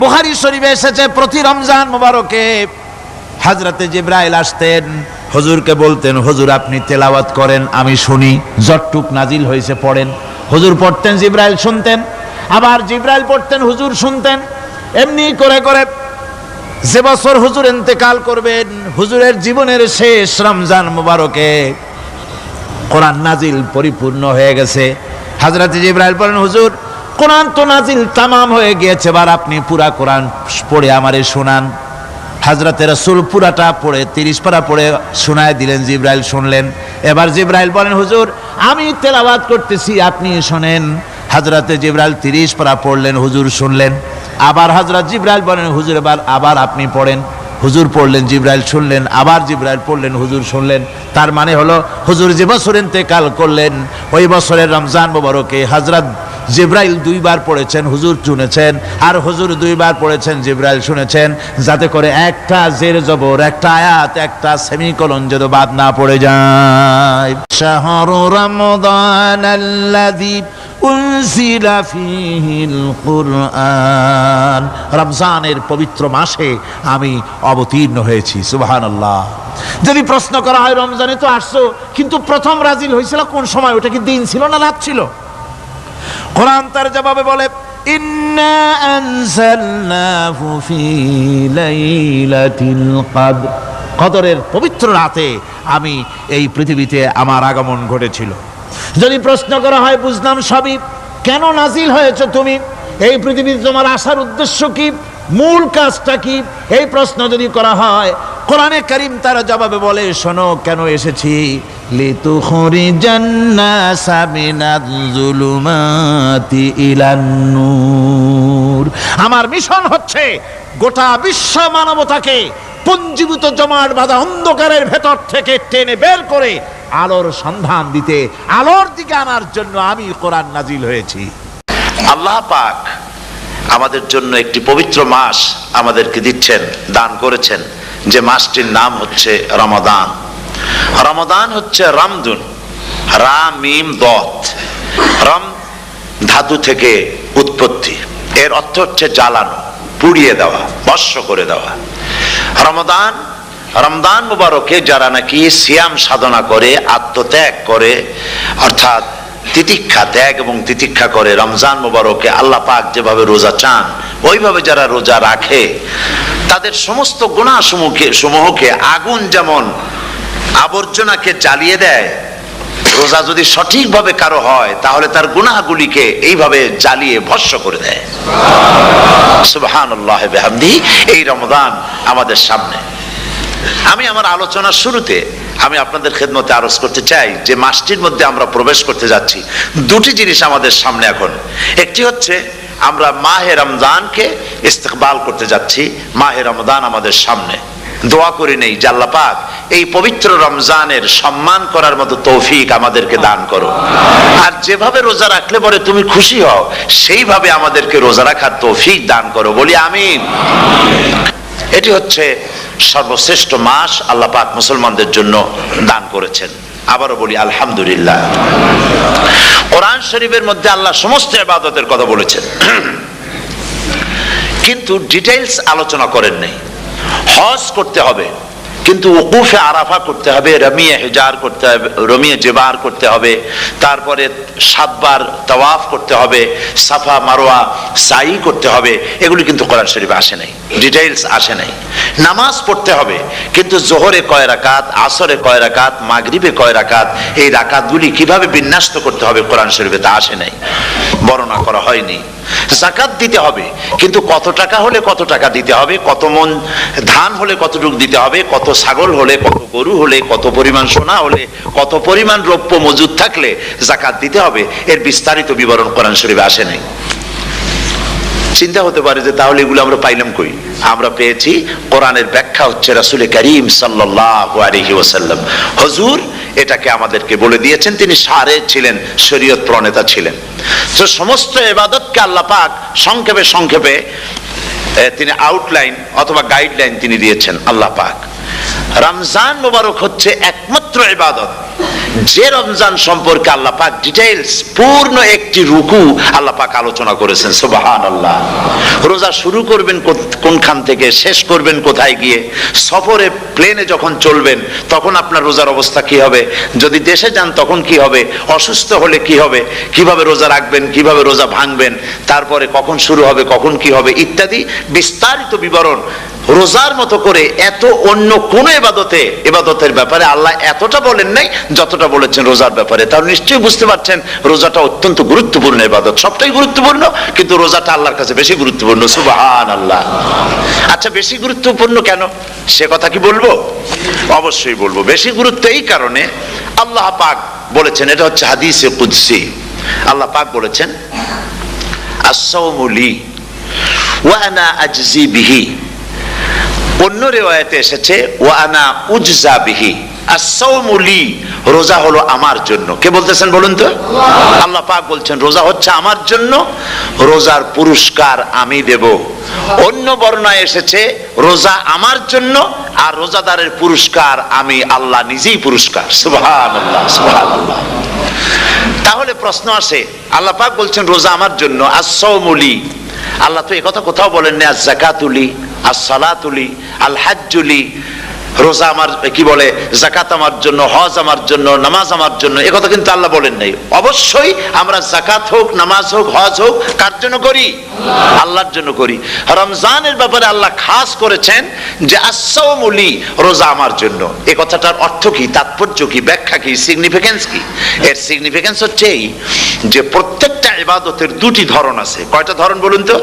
বুখারী শরীফে এসেছে প্রতি রমজান মোবারকে হযরতে জিবরাইল আসতেন, হুজুরকে বলতেন, হুজুর আপনি তেলাওয়াত করেন আমি শুনি, যতটুক নাজিল হয়েছে পড়েন। হুজুর পড়তেন, জিবরাইল শুনতেন, আবার জিবরাইল পড়তেন, হুজুর শুনতেন। এমনি করে করে যে বছর হুজুর ইন্তেকাল করবেন, হুজুরের জীবনের শেষ রমজান মোবারকে কোরআন নাজিল পরিপূর্ণ হয়ে গেছে। হযরত জিবরাইল বলেন, হুজুর কোরআন তো নাজিল তামাম হয়ে গিয়েছে, এবার আপনি পুরা কোরআন পড়ে আমারে শোনান। হযরতে রাসূল পুরাটা পড়ে 30 পারা পড়ে শোনায় দিলেন, জিবরাইল শুনলেন। এবার জিবরাইল বলেন, হুজুর আমি তেলাওয়াত করতেছি আপনি শোনেন। হযরতে জিবরাইল 30 পারা পড়লেন, হুজুর শুনলেন। আবার হযরত জিবরাইল বলেন, হুজুর আবার আপনি পড়েন। হুজুর পড়লেন, জিবরাইল শুনলেন, আবার জিবরাইল পড়লেন, হুজুর শুনলেন। তার মানে হলো হুজুর যে বছর ইন্তেকাল করলেন ওই বছরের রমজান মোবারকে হযরত জিবরাইল 2 বার পড়েছেন, হুজুর শুনেছেন, আর হুজুর 2 বার পড়েছেন, জিবরাইল শুনেছেন, যাতে করে একটা জের জবর, একটা আয়াত, একটা সেমিকোলন যেন বাদ না পড়ে যায়। শাহরু রমাদানাল্লাযী উনজিলা ফীহিল কুরআন, রমজানের পবিত্র মাসে আমি অবতীর্ণ হয়েছি। সুবহানাল্লাহ। যদি প্রশ্ন করা হয় রমজানে তো আসছো, কিন্তু প্রথম নাজিল হয়েছিল কোন সময়? ওটা কি দিন ছিল না রাত ছিল? কোরআন তার জবাবে বলে, ইন্না আনজালনাহু ফি লাইলাতিল কদর, কদরের পবিত্র রাতে আমি এই পৃথিবীতে আমার আগমন ঘটেছিল। যদি প্রশ্ন করা হয় বুঝলাম সবই, কেন নাজিল হয়েছে তুমি? এই পৃথিবীতে তোমার আসার উদ্দেশ্য কি? মূল কাজটা কি? এই প্রশ্ন যদি করা হয়, কোরআনে কারীম তার জবাবে বলে, শোনো কেন এসেছি। লিতুখরিজান নাসা মিনাজ যুলুমাতি ইলান নূর, আমার মিশন হচ্ছে গোটা বিশ্ব মানবতাকে পুঞ্জীভূত জমাট বাঁধা অন্ধকারের ভেতর থেকে টেনে বের করে আলোর সন্ধান দিতে, আলোর দিকে আনার জন্য আমি কোরআন নাজিল হয়েছি। আল্লাহ পাক আমাদের জন্য একটি পবিত্র মাস আমাদেরকে দিচ্ছেন, দান করেছেন, যে মাসটির নাম হচ্ছে রমাদান। রমাদান হচ্ছে রামদুন, রা মিম দত, রম ধাতু থেকে উৎপত্তি, এর অর্থ হচ্ছে জ্বালানো, পুড়িয়ে দেওয়া, ভস্ম করে দেওয়া। রমাদান, রমজান মুবারকে যারা নাকি সিয়াম সাধনা করে, আত্মত্যাগ করে, অর্থাৎ তিতিক্ষা, ত্যাগ এবং তিতিক্ষা করে, রমজান মুবারকে আল্লাহ পাক যেভাবে রোজা চান ওইভাবে যারা রোজা রাখে, তাদের সমস্ত গুনাহ সমূহকে আগুন যেমন আবর্জনাকে জ্বালিয়ে দেয়, রোজা যদি সঠিকভাবে কারো হয় তাহলে তার গুনাহগুলিকে এইভাবে জ্বালিয়ে ভস্ম করে দেয়। সুবহানাল্লাহ বিহামদিহি। এই রমজান আমাদের সামনে। আমি আমার আলোচনার শুরুতে আমি আপনাদের খেদমতে আরজ করতে চাই যে মাসটির মধ্যে আমরা প্রবেশ করতে যাচ্ছি, দুটি জিনিস আমাদের সামনে এখন। একটি হচ্ছে আমরা মাহে রমজানকে ইস্তেকবাল করতে যাচ্ছি, মাহে রমজান আমাদের সামনে। দোয়া করে নেই যে আল্লাহ পাক এই পবিত্র রমজানের সম্মান করার মতো তৌফিক আমাদেরকে দান করো, আর যেভাবে রোজা রাখলে পরে তুমি খুশি হও সেইভাবে আমাদেরকে রোজা রাখার তৌফিক দান করো, বলি আমিন। এটি হচ্ছে সর্বশ্রেষ্ঠ মাস আল্লাহ পাক মুসলমানদের জন্য দান করেছেন। আবারও বলি আলহামদুলিল্লাহ। কোরআন শরীফের মধ্যে আল্লাহ সমস্ত ইবাদতের কথা বলেছেন, কিন্তু ডিটেইলস আলোচনা করেন নাই। হজ করতে হবে, কিন্তু উকুফে আরাফা করতে হবে, রমিয়ে হিজার করতে হবে, রমিয়ে জেবার করতে হবে, তারপরে 7 বার তাওয়াফ করতে হবে, সাফা মারওয়া সাই করতে হবে। এগুলি কিন্তু কোরআন শরীফে আসে নাই, ডিটেইলস আসে নাই। নামাজ পড়তে হবে, কিন্তু জোহরে কয় রাকাত, আসরে কয় রাকাত, মাগরিবে কয় রাকাত, এই রাকাতগুলি কিভাবে বিন্যস্ত করতে হবে কোরআন শরীফে তা আসে নাই, বর্ণনা করা হয়নি। যাকাত দিতে হবে, কিন্তু কত টাকা হলে কত টাকা দিতে হবে, কত মন ধান হলে কতটুকু দিতে হবে, কত ছাগল হলে, কত গরু হলে, কত পরিমাণ সোনা হলে, কত পরিমাণ রৌপ্য মজুদ থাকলে যাকাত দিতে হবে, এর বিস্তারিত বিবরণ কোরআন শরীফে আসে নাই। চিন্তা হতে পারে যে তাহলে এগুলো আমরা পাইলাম কই? আমরা পেয়েছি কোরআনের ব্যাখ্যা হচ্ছে রাসূল করিম সাল্লাল্লাহু আলাইহি ওয়াসাল্লাম, হুজুর এটাকে আমাদেরকে বলে দিয়েছেন। তিনি সারে ছিলেন, শরীয়ত প্রণেতা ছিলেন। তো সমস্ত ইবাদতকে আল্লাহ পাক সংক্ষেপে সংক্ষেপে তিনি আউটলাইন অথবা গাইডলাইন তিনি দিয়েছেন আল্লাহ পাক। রমজান মুবারক হচ্ছে একমাত্র ইবাদত যে রমজান সম্পর্কে আল্লাহ পাক ডিটেইলস পূর্ণ একটি রুকু আল্লাহ পাক আলোচনা করেছেন। সুবহানাল্লাহ। রোজা শুরু করবেন কোনখান থেকে, শেষ করবেন কোথায় গিয়ে, সফরে প্লেনে যখন চলবেন তখন আপনার রোজার অবস্থা কি হবে, যদি দেশে যান তখন কি হবে, অসুস্থ হলে কি হবে, কিভাবে রোজা রাখবেন, কিভাবে রোজা ভাঙবেন, তারপরে কখন শুরু হবে, কখন কি হবে ইত্যাদি বিস্তারিত বিবরণ। রোজার মতো করে এত অন্য কোন ইবাদতের ব্যাপারে আল্লাহ এতটা বলেন নাই যতটা বলেছেন রোজার ব্যাপারে। তাহলে নিশ্চয়ই বুঝতে পারছেন রোজাটা অত্যন্ত গুরুত্বপূর্ণ ইবাদত। সবটাই গুরুত্বপূর্ণ, কিন্তু রোজাটা আল্লাহর কাছে বেশি গুরুত্বপূর্ণ। সুবহানাল্লাহ। আচ্ছা, বেশি গুরুত্বপূর্ণ কেন সে কথা কি বলবো? অবশ্যই বলবো। বেশি গুরুত্ব এই কারণে, আল্লাহ পাক বলেছেন, এটা হচ্ছে হাদিসে কুদসি, আল্লাহ পাক বলেছেন আস-সাওমু লি ওয়া আনা আজজি বিহি। অন্য রিওয়ায়াতে এসেছে ওয়া আনা উজজা বিহি। আস-সাওমু লি, রোজা হলো আমার জন্য। কে বলতেছেন বলুন তো? আল্লাহ পাক বলছেন রোজা হচ্ছে আমার জন্য, রোজার পুরস্কার আমি দেব। অন্য বর্ণনায় এসেছে রোজা আমার জন্য আর রোজাদারের পুরস্কার আমি আল্লাহ নিজেই পুরস্কার। সুবহানাল্লাহ, সুবহানাল্লাহ। তাহলে প্রশ্ন আসে, আল্লাহ পাক বলছেন রোজা আমার জন্য, আস-সাওমু লি। আল্লাহ তো এই কথা কোথাও বলেন না আজ-যাকাতুলি, আস-সালাতুলি, আল-হাজ্জুলি। রোজা আমার কি বলে, যাকাত আমার জন্য, হজ আমার জন্য, নামাজ আমার জন্য, এ কথা কিন্তু আল্লাহ বলেন নাই। অবশ্যই আমরা যাকাত হোক, নামাজ হোক, হজ হোক কার জন্য করি? আল্লাহর জন্য করি। রমজানের ব্যাপারে আল্লাহ খাস করেছেন যে আস-সাওমু লি, রোজা আমার জন্য। এই কথাটার অর্থ কি, তাৎপর্য কি, ব্যাখ্যা কি, সিগনিফিকেন্স কি? এর সিগনিফিকেন্স হচ্ছে এই যে প্রত্যেকটা ইবাদতের দুটি ধরন আছে। কয়টা ধরন বলুন তো?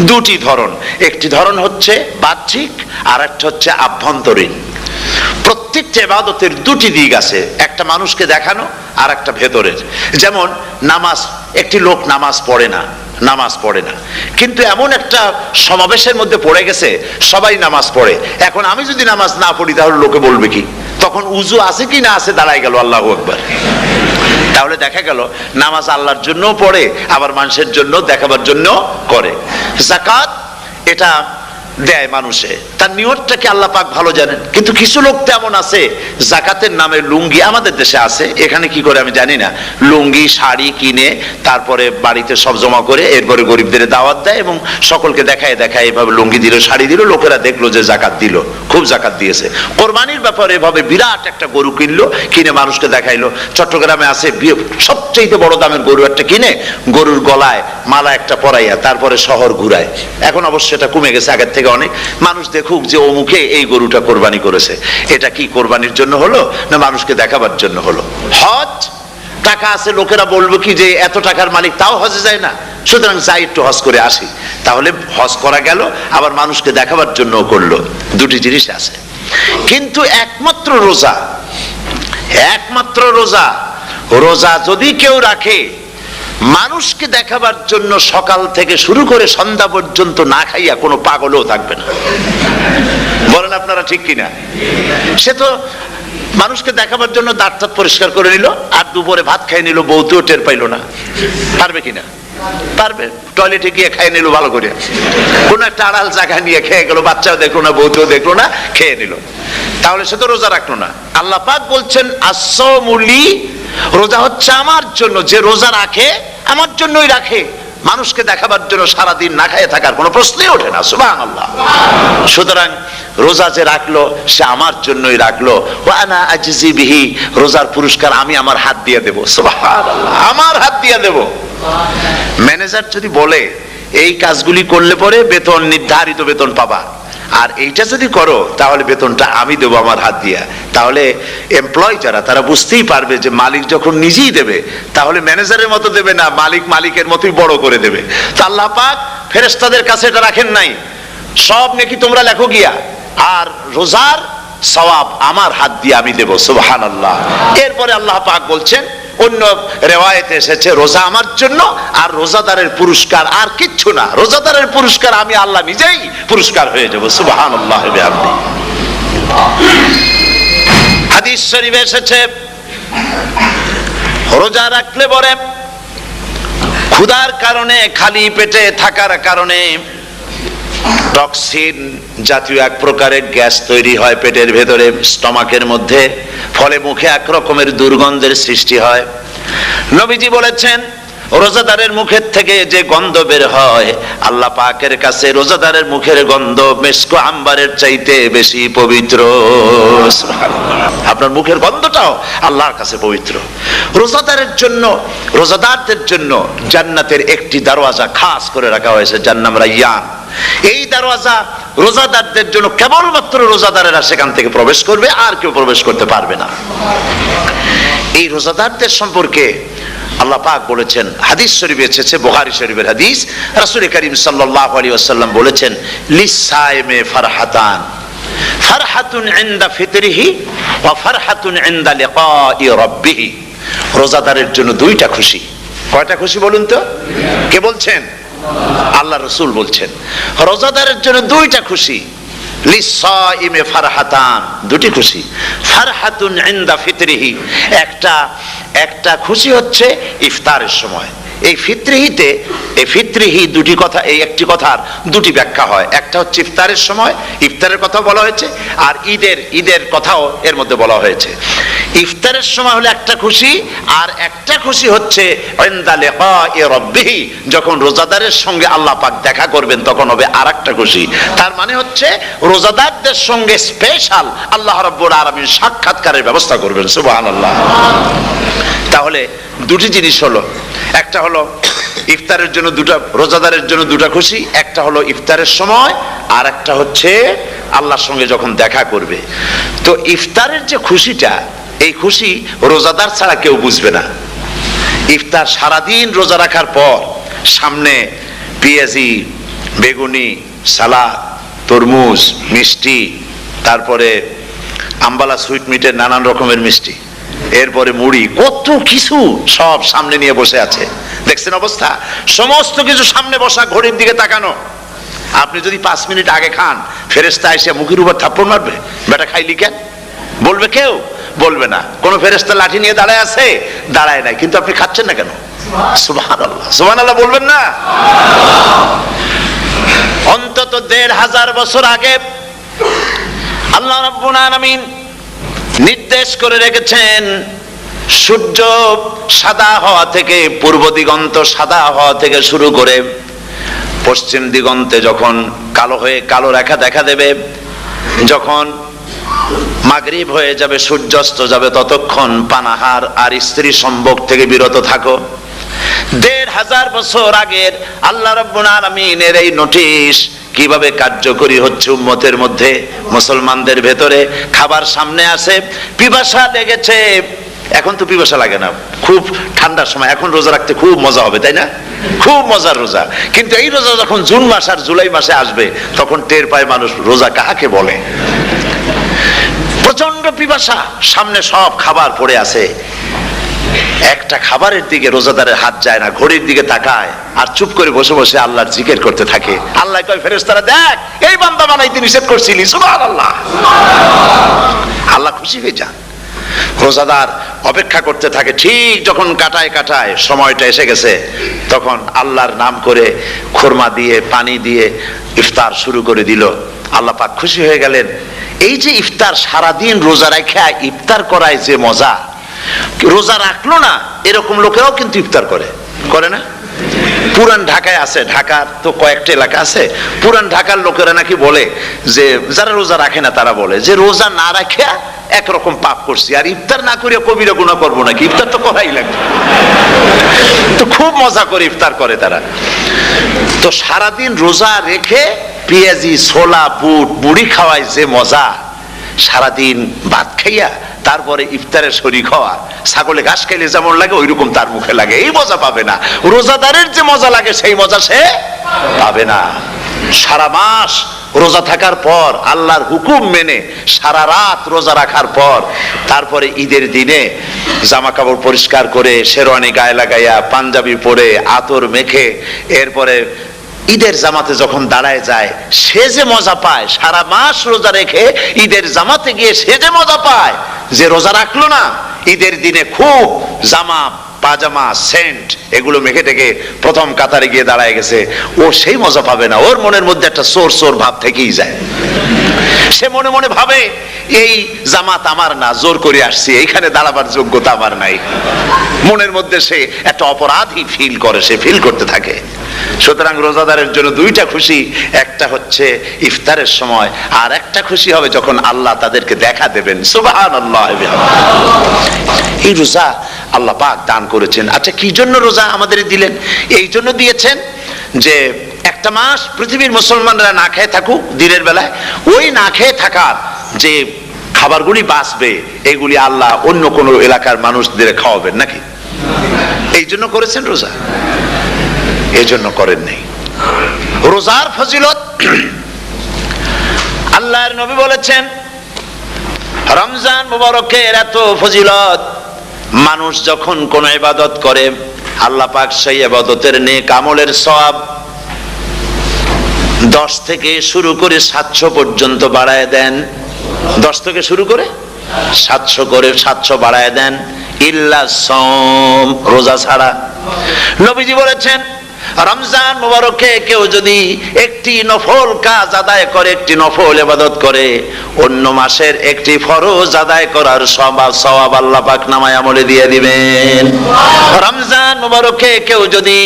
দুটি ধরন। একটি ধরন হচ্ছে বাহ্যিক আর একটা হচ্ছে আভ্যন্তরীণ। প্রত্যেকটা ইবাদতের দুটি দিক আছে, একটা মানুষকে দেখানো আর একটা ভেতরের। যেমন নামাজ, একটি লোক নামাজ পড়ে না, কিন্তু এমন একটা সমাবেশের মধ্যে পড়ে গেছে সবাই নামাজ পড়ে। এখন আমি যদি নামাজ না পড়ি তাহলে লোকে বলবে কি? তখন উজু আছে কি না আছে দাঁড়ায় গেল, আল্লাহু আকবার। তাহলে দেখা গেল নামাজ আল্লাহর জন্য পড়ে, আবার মানুষের জন্য দেখাবার জন্য করে। যাকাত এটা দেয় মানুষে, তার নিয়তটাকে আল্লাহ পাক ভালো জানেন। কিন্তু কিছু লোক তেমন আছে যাকাতের নামে লুঙ্গি, আমাদের দেশে আছে, এখানে কি করে আমি জানি না, লুঙ্গি শাড়ি কিনে তারপরে বাড়িতে সব জমা করে এরপরে গরিবদের দাওয়াত দেয় এবং সকলকে দেখায় এভাবে লুঙ্গি দিল, শাড়ি দিল, লোকেরা দেখলো যে যাকাত দিল, খুব যাকাত দিয়েছে। কোরবানির ব্যাপারে এভাবে বিরাট একটা গরু কিনলো, কিনে মানুষকে দেখাইলো। চট্টগ্রামে আছে সবচেয়ে বড় দামের গরু একটা কিনে গরুর গলায় মালা একটা পরাইয়া তারপরে শহর ঘুরায়। এখন অবশ্য এটা কমে গেছে আগের থেকে অনেক। মানুষ দেখুক যে অমুকে এই গরুটা কোরবানি করেছে। এটা কি কোরবানির জন্য হলো না মানুষকে দেখাবার জন্য হলো? হজ, টাকা আছে, লোকেরা বলবো কি যে এত টাকার মালিক তাও হজে যায় না, সুতরাং যাই একটু হজ করে আসি। তাহলে হজ করা গেল, আবার মানুষকে দেখাবার জন্য করলো। দুটি জিনিস আছে। কিন্তু একমাত্র রোজা যদি কেউ রাখে মানুষকে দেখাবার জন্য, সকাল থেকে শুরু করে সন্ধ্যা পর্যন্ত না খাইয়া কোনো পাগলও থাকবে না। বলেন আপনারা ঠিক কিনা? সে তো মানুষকে দেখাবার জন্য দাঁত পরিষ্কার করে নিল আর দুপুরে ভাত খাই নিল, বউতেও টের পাইল না। পারবে কিনা? পারবে। টয়লেটে গিয়ে খাই নিল ভালো করে, কোন একটা আড়াল জায়গা নিয়ে খেয়ে গেল, বাচ্চাও দেখলো না, বউতেও দেখলো না, খেয়ে নিল। তাহলে সে তো রোজা রাখলো না। আল্লাহ পাক বলছেন আস-সাওমু লি, রোজা হচ্ছে আমার জন্য। যে রোজা রাখে আমার জন্যই রাখে, মানুষকে দেখাবার জন্য সারাদিন না খেয়ে থাকার কোনো প্রশ্নই ওঠে না। সুবহানাল্লাহ। সুতরাং রোজা যে রাখলো সে আমার জন্যই রাখলো। ওয়া আনা আজজি বিহি, রোজার পুরস্কার আমি আমার হাত দিয়ে দেব। সুবহানাল্লাহ, আমার হাত দিয়ে দেব। ম্যানেজার যদি বলে এই কাজগুলি করলে পরে বেতন, নির্ধারিত বেতন পাবা, আর এইটা যদি করো তাহলে বেতনটা আমি দেবো আমার হাত দিয়া, তাহলে এমপ্লয় যারা তারা বুঝতেই পারবে যে মালিক যখন নিজেই দেবে তাহলে ম্যানেজারের মতো দেবে না, মালিকের মতোই বড় করে দেবে। তো আল্লাহ পাক ফেরেশতাদের কাছে এটা রাখেন নাই, সব নেকি তোমরা লেখো গিয়া, আর রোজার সওয়াব আমার হাত দিয়ে আমি দেব। সুবহানাল্লাহ। এরপরে আল্লাহ পাক বলছেন, অন্য রিওয়ায়াতে এসেছে রোজা আমার জন্য, আর রোজাদারের পুরস্কার আর কিচ্ছু না, রোজাদারের পুরস্কার আমি আল্লাহ নিজেই পুরস্কার হয়ে যাব। সুবহানাল্লাহ। হাদিস শরীফে এসেছে রোজা রাখলে পরে ক্ষুধার কারণে, খালি পেটে থাকার কারণে টক্সিন জাতীয় এক প্রকারের গ্যাস তৈরি হয় পেটের ভেতরে, স্টমাকের মধ্যে, ফলে মুখে এক রকমের দুর্গন্ধের সৃষ্টি হয়। নবীজি বলেছেন রোজাদারের মুখের থেকে যে গন্ধ বের হয়, আল্লাহ পাকের কাছে রোজাদারের মুখের গন্ধ মেস্ক আম্বারের চাইতে বেশি পবিত্র। আপনার মুখের গন্ধটাও আল্লাহর কাছে পবিত্র। রোজাদারদের জন্য জান্নাতের একটি দরওয়াজা খাস করে রাখা হয়েছে, যার নাম রায়্যান। এই দরওয়াজা রোজাদারদের জন্য, কেবলমাত্র রোজাদারেরা সেখান থেকে প্রবেশ করবে, আর কেউ প্রবেশ করতে পারবে না। এই রোজাদারদের সম্পর্কে আল্লাহ পাক বলেছেন, হাদিস শরীফে এসেছে, বুখারী শরীফের হাদিস, রাসূল করিম সাল্লাল্লাহু আলাইহি ওয়াসাল্লাম বলেছেন, লিসাইমে ফারহাতান, ফারহাতুন ইনদা ফিতরিহি ওয়া ফারহাতুন ইনদা লিকাই রাব্বিহি। রোজাদারের জন্য দুইটা খুশি। কয়টা খুশি বলুন তো? কে বলছেন? আল্লাহ রাসূল বলছেন রোজাদারের জন্য দুইটা খুশি। লিসাইমে ফারহাতান, দুটি খুশি। ফারহাতুন ইনদা ফিতরিহি, একটা খুশি হচ্ছে ইফতারের সময়। এই ফিতরিহি দুটি কথা, এই একটি কথার দুটি ব্যাখ্যা হয়। একটা হচ্ছে ইফতারের সময়, ইফতারের কথা বলা হয়েছে, আর ঈদের কথাও এর মধ্যে বলা হয়েছে। ইফতারের সময় হলে একটা খুশি, আর একটা খুশি হচ্ছে ইনদা লিকাই রাব্বিহি, যখন রোজাদারের সঙ্গে আল্লাহ পাক দেখা করবেন তখন হবে আরেকটা খুশি। তার মানে হচ্ছে রোজাদারদের সঙ্গে স্পেশাল আল্লাহ রাব্বুল আলামিন সাক্ষাৎকারের ব্যবস্থা করবেন। সুবহানাল্লাহ। তাহলে দুটি জিনিস হলো, একটা হলো ইফতারের জন্য রোজাদারের জন্য দুটা খুশি, একটা হলো ইফতারের সময়, আর একটা হচ্ছে আল্লাহর সঙ্গে যখন দেখা করবে। তো ইফতারের যে খুশিটা, এই খুশি রোজাদার ছাড়া কেউ বুঝবে না। ইফতার সারাদিন রোজা রাখার পর সামনে পেঁয়াজি, বেগুনি, সালাদ, তরমুজ, মিষ্টি, তারপরে আম্বালা সুইট মিটের নানান রকমের মিষ্টি, এরপরে মুড়ি, কত কিছু সব সামনে নিয়ে বসে আছে। দেখছেন অবস্থা? সমস্ত কিছু সামনে বসা, ঘড়ির দিকে তাকানো। আপনি যদি 5 মিনিট আগে খান, ফেরেশতা এসে মুখের উপর থাপ্পড় মারবে, বেটা খাইলি কেন? বলবে কেউ? বলবে না। কোন ফেরেশতা লাঠি নিয়ে দাঁড়ায় আছে? দাঁড়ায় নাই, কিন্তু আপনি খাচ্ছেন না কেন? সুবহানাল্লাহ, সুবহানাল্লাহ বলবেন না? অন্তত 1500 বছর আগে আল্লাহ রাব্বুল আলামিন নির্দেশ করে রেখেছেন, সূর্য সাদা হওয়া থেকে, পূর্ব দিগন্ত সাদা হওয়া থেকে শুরু করে পশ্চিম দিগন্তে যখন কালো রেখা দেখা দেবে, যখন মাগরিব হয়ে যাবে, সূর্যাস্ত যাবে, ততক্ষণ পানাহার আর স্ত্রী সম্ভোগ থেকে বিরত থাকো। 1500 বছর আগের আল্লাহ রাব্বুল আলামিনের এই নোটিশ কিভাবে কার্যকরী হচ্ছে উম্মতের মধ্যে, মুসলমানদের ভেতরে। খাবার সামনে আসে, পিপাসা লেগেছে, এখন তো পিপাসা লাগে না, খুব ঠান্ডার সময়, এখন রোজা রাখতে খুব মজা হবে, তাই না? খুব মজার রোজা। কিন্তু এই রোজা যখন জুন মাস আর জুলাই মাসে আসবে, তখন টের পায় মানুষ রোজা কাকে বলে। প্রচন্ড পিপাসা, সামনে সব খাবার পড়ে আছে, একটা খাবারের দিকে রোজাদারের হাত যায় না, ঘড়ির দিকে তাকায় আর চুপ করে বসে বসে আল্লাহর জিকির করতে থাকে। আল্লাহ কয়, ফেরেশতারা দেখ, এই বান্দা বানাইতে নিষেধ করছিলি। সুবহানাল্লাহ। আল্লাহ খুশি হয়ে যান। রোজাদার অপেক্ষা করতে থাকে, ঠিক যখন কাটায় সময়টা এসে গেছে, তখন আল্লাহর নাম করে খুরমা দিয়ে, পানি দিয়ে ইফতার শুরু করে দিল। আল্লাহ পাক খুশি হয়ে গেলেন। এই যে ইফতার, সারাদিন রোজা রাখা ইফতার করায় যে মজা, রোজা রাখলো না এরকম লোকেরাও কিন্তু ইফতার করে না? পুরান ঢাকায় আছে, ঢাকার তো কয়েকটা এলাকা আছে, পুরান ঢাকার লোকেরা নাকি বলে যে, যারা রোজা রাখে না তারা বলে যে, রোজা না রাখে একরকম পাপ করছি, আর ইফতার না করিয়া কবিরা গুনাহ করবো নাকি, ইফতার তো করাই লাগবে। তো খুব মজা করে ইফতার করে তারা। তো সারাদিন রোজা রেখে পেঁয়াজি, ছোলা, বুট, মুড়ি খাওয়ায় যে মজা, সারাদিন ভাত খাইয়া তারপরে ইফতারের শরীক হওয়া, ছাগলে ঘাস খাইলে যেমন লাগে ওইরকম তার মুখে লাগে, এই মজা পাবে না। রোজাদারের যে মজা লাগে সেই মজা সে পাবে না। সারা মাস রোজা থাকার পর, আল্লাহর হুকুম মেনে সারা রাত রোজা রাখার পর, তারপরে ঈদের দিনে জামা কাপড় পরিষ্কার করে, শেরওয়ানি গায়ে লাগাইয়া, পাঞ্জাবি পরে, আতর মেখে, এরপরে ঈদের জামাতে যখন দাঁড়ায় যায়, সে যে মজা পায়, সারা মাস রোজা রেখে ঈদের জামাতে গিয়ে সে যে মজা পায়, যে রোজা রাখলো না, ঈদের দিনে খুব জামা পাজামা, সেন্ট এগুলো মেখে টেকে প্রথম কাতারে গিয়ে দাঁড়ায় গেছে, ও সেই মজা পাবে না। ওর মনের মধ্যে একটা চোর চোর ভাব থেকেই যায়। সে মনে মনে ভাবে এই জামাত আমার না, জোর করে আসছি, এইখানে দাঁড়াবার যোগ্যতা আমার নাই। মনের মধ্যে সে একটা অপরাধী ফিল করে, সে ফিল করতে থাকে। সুতরাং রোজাদারের জন্য দুইটা খুশি, একটা হচ্ছে ইফতারের সময়, আর একটা খুশি হবে যখন আল্লাহ তাদেরকে দেখা দেবেন। সুবহানাল্লাহ। এই রোজা আল্লাহ পাক দান করেছেন। আচ্ছা, কি জন্য রোজা আমাদের দিলেন? এই জন্য দিয়েছেন যে একটা মাস পৃথিবীর মুসলমানরা না খেয়ে থাকুক দিনের বেলায়, ওই না খেয়ে থাকার যে খাবারগুলি বাঁচবে এগুলি আল্লাহ অন্য কোন এলাকার মানুষদের খাওয়াবেন নাকি? এই জন্য করেছেন রোজা, এই জন্য করেন নাই। রোজার ফজিলত আল্লাহর নবী বলেছেন, রমজান মুবারকের এত ফজিলত, মানুষ যখন কোন ইবাদত করে আল্লাহ পাক সেই ইবাদতের নেক আমলের সওয়াব 10 থেকে শুরু করে 700 পর্যন্ত বাড়ায় দেন। 10 থেকে শুরু করে 700 বাড়ায় দেন, ইল্লা সাওম, রোজা ছাড়া। নবীজি বলেছেন, রমজান মুবারকে কেউ যদি একটি নফল কাজ আদায় করে, একটি নফল ইবাদত করে, অন্য মাসের একটি ফরজ আদায় করার সওয়াব আল্লাহ পাক নামায় আমলে দিয়ে দিবেন। রমজান মুবারকে কেউ যদি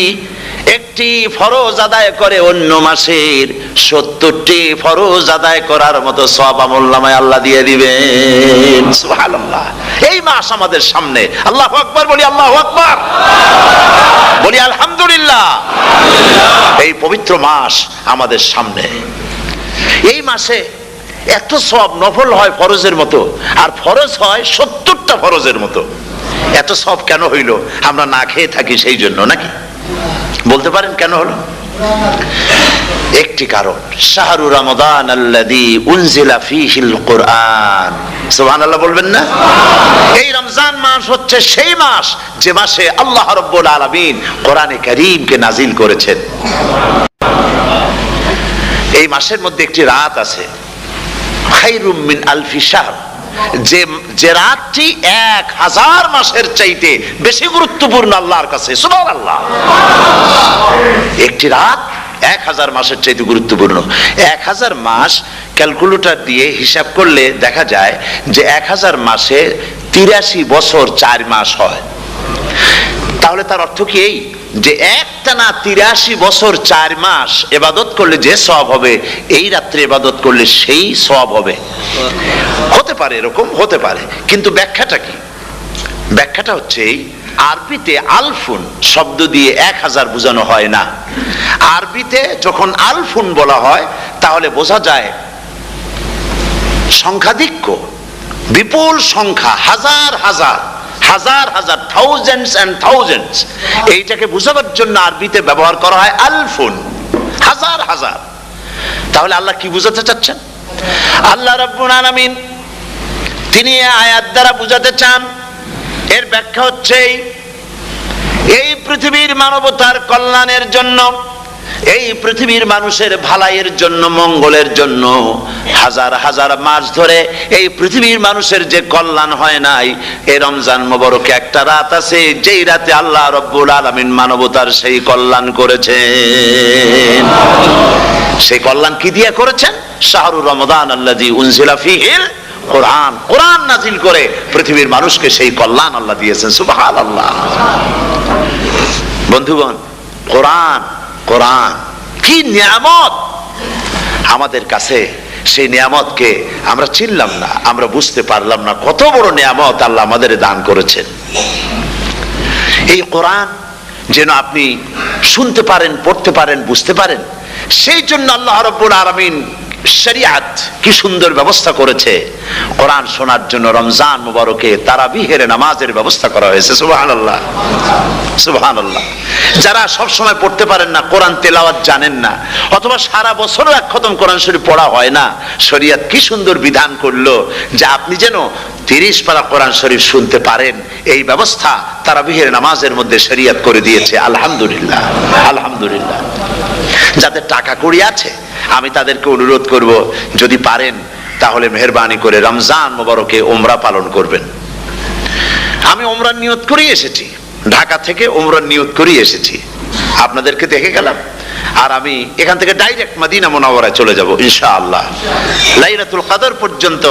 একটি ফরজ আদায় করে, অন্য মাসের 70টি ফরজ আদায় করার মতো সওয়াব আমলনামায় আল্লাহ দিয়ে দিবেন। সুবহানাল্লাহ। এই মাস আমাদের সামনে, আল্লাহু আকবার বলি, আল্লাহু আকবার বলি, আলহামদুলিল্লাহ। এই পবিত্র মাস আমাদের সামনে। এই মাসে এত সওয়াব, নফল হয় ফরজের মতো, আর ফরজ হয় 70টা ফরজের মতো। এত সওয়াব কেন হইল? আমরা না খেয়ে থাকি সেই জন্য নাকি? বলতে পারেন কেন হলো? একটি কারণ, শাহরু রমাদান আল্লাযী উনজিলা ফীহিল কুরআন। সুবহানাল্লাহ বলবেন না? এই রমজান মাস হচ্ছে সেই মাস যে মাসে আল্লাহ রাব্বুল আলামিন কোরআনে কারীমকে নাজিল করেছেন। এই মাসের মধ্যে একটি রাত আছে, খায়রুম মিন আলফি শাহর, যে রাতটি 1000 মাসের চাইতে বেশি গুরুত্বপূর্ণ আল্লাহর কাছে। সুবহানাল্লাহ। একটি রাত 1000 মাসের চাইতে গুরুত্বপূর্ণ। 1000 মাস ক্যালকুলেটর দিয়ে হিসাব করলে দেখা যায় যে 1000 মাসে 83 বছর 4 মাস হয়। তাহলে তার অর্থ কি এই যে একটানা 83 বছর 4 মাস ইবাদত করলে যে সওয়াব হবে, এই রাত্রে ইবাদত করলে সেই সওয়াব হবে? হতে পারে, এরকম হতে পারে, কিন্তু ব্যাখ্যাটা কি? ব্যাখ্যাটা হচ্ছে এই, আরবিতে আলফুন শব্দ দিয়ে 1000 বোঝানো হয় না। আরবিতে যখন আলফুন বলা হয় তাহলে বোঝা যায় সংখ্যাধিক্য, বিপুল সংখ্যা, হাজার হাজার, হাজার হাজার, থাউজেন্ডস এন্ড থাউজেন্ডস। এইটাকে বোঝাবার জন্য আরবিতে ব্যবহার করা হয় আলফুন, হাজার হাজার। তাহলে আল্লাহ কি বুঝাতে চাচ্ছেন? আল্লাহ রাব্বুল আলামিন তিনি আয়াত দ্বারা বুঝাতে চান, এর ব্যাখ্যা হচ্ছে এই পৃথিবীর মানবতার কল্যাণের জন্য, এই পৃথিবীর মানুষের ভালাইয়ের জন্য, মঙ্গলের জন্য হাজার হাজার মাস ধরে এই পৃথিবীর মানুষের যে কল্যাণ হয় নাই, এই রমজান মুবারকে একটা রাত আছে যেই রাতে আল্লাহ রাব্বুল আলামিন মানবতার সেই কল্যাণ করেছেন। সেই কল্যাণ কি দিয়ে করেছেন? শাহরু রমাদান আল্লাযী উনজিলা ফীহিল কোরআন, কোরআন নাজিল করে পৃথিবীর মানুষকে সেই কল্যাণ আল্লাহ দিয়েছেন। সুবহানাল্লাহ। বন্ধুগণ, কোরআন, কোরআন কি নিয়ামত আমাদের কাছে! সেই নিয়ামতকে আমরা চিনলাম না, আমরা বুঝতে পারলাম না কত বড় নিয়ামত আল্লাহ আমাদের দান করেছেন। এই কোরআন যেন আপনি শুনতে পারেন, পড়তে পারেন, বুঝতে পারেন, সেই জন্য আল্লাহ রাব্বুল আলামিন শরিয়াত কি সুন্দর ব্যবস্থা করেছে। কোরআন শোনার জন্য রমজান মুবারকে তারাবিহের নামাজের ব্যবস্থা করা হয়েছে। সুবহানাল্লাহ, সুবহানাল্লাহ। যারা সব সময় পড়তে পারেন না, কোরআন তেলাওয়াত জানেন না, অথবা সারা বছর এক খতম কোরআন শরীফ পড়া হয় না, শরিয়াত কি সুন্দর বিধান করলো যে আপনি যেন 30 পারা কোরআন শরীফ শুনতে পারেন। এই ব্যবস্থা তারাবিহের নামাজের মধ্যে শরিয়াত করে দিয়েছে। আলহামদুলিল্লাহ, আলহামদুলিল্লাহ। যাদের টাকা কড়ি আছে আমি তাদেরকে অনুরোধ করব, যদি পারেন তাহলে মেহেরবানি করে রমজান মুবারকে উমরা পালন করবেন। আমি উমরার নিয়ত করেই এসেছি, ঢাকা থেকে উমরার নিয়ত করেই এসেছি, আপনাদেরকে দেখে গেলাম, আর আমি এখান থেকে ডাইরেক্ট মদিনা মুনাওয়ারায় চলে যাব ইনশাআল্লাহ। লাইলাতুল কদর পর্যন্ত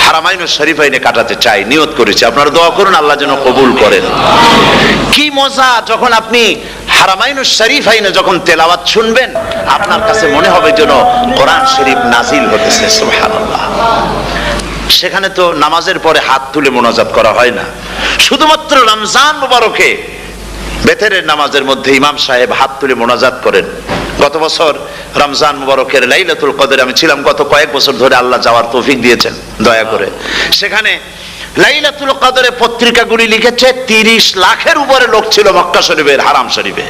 হারামাইনুশ শরীফাইনে কাটাতে চাই, নিয়ত করেছি। আপনারা দোয়া করুন আল্লাহ যেন কবুল করেন। কি মজা যখন আপনি হারামাইনুশ শরীফাইনে যখন তেলাওয়াত শুনবেন, আপনার কাছে মনে হবে যেন কোরআন শরীফ নাজিল হতেছে। সুবহানাল্লাহ। সেখানে তো নামাজের পরে হাত তুলে মোনাজাত করা হয় না, শুধুমাত্র রমজান মুবারকে বেতেরের নামাজের মধ্যে ইমাম সাহেব হাত তুলে মোনাজাত করেন। গত বছর রমজান মুবারকের লাইলাতুল কদরে আমি ছিলাম, গত কয়েক বছর ধরে আল্লাহ যাওয়ার তৌফিক দিয়েছেন দয়া করে। সেখানে লাইলাতুল কদরে পত্রিকাগুলি লিখেছে 30 লাখের উপরে লোক ছিল মক্কা শরীফের হারাম শরীফে,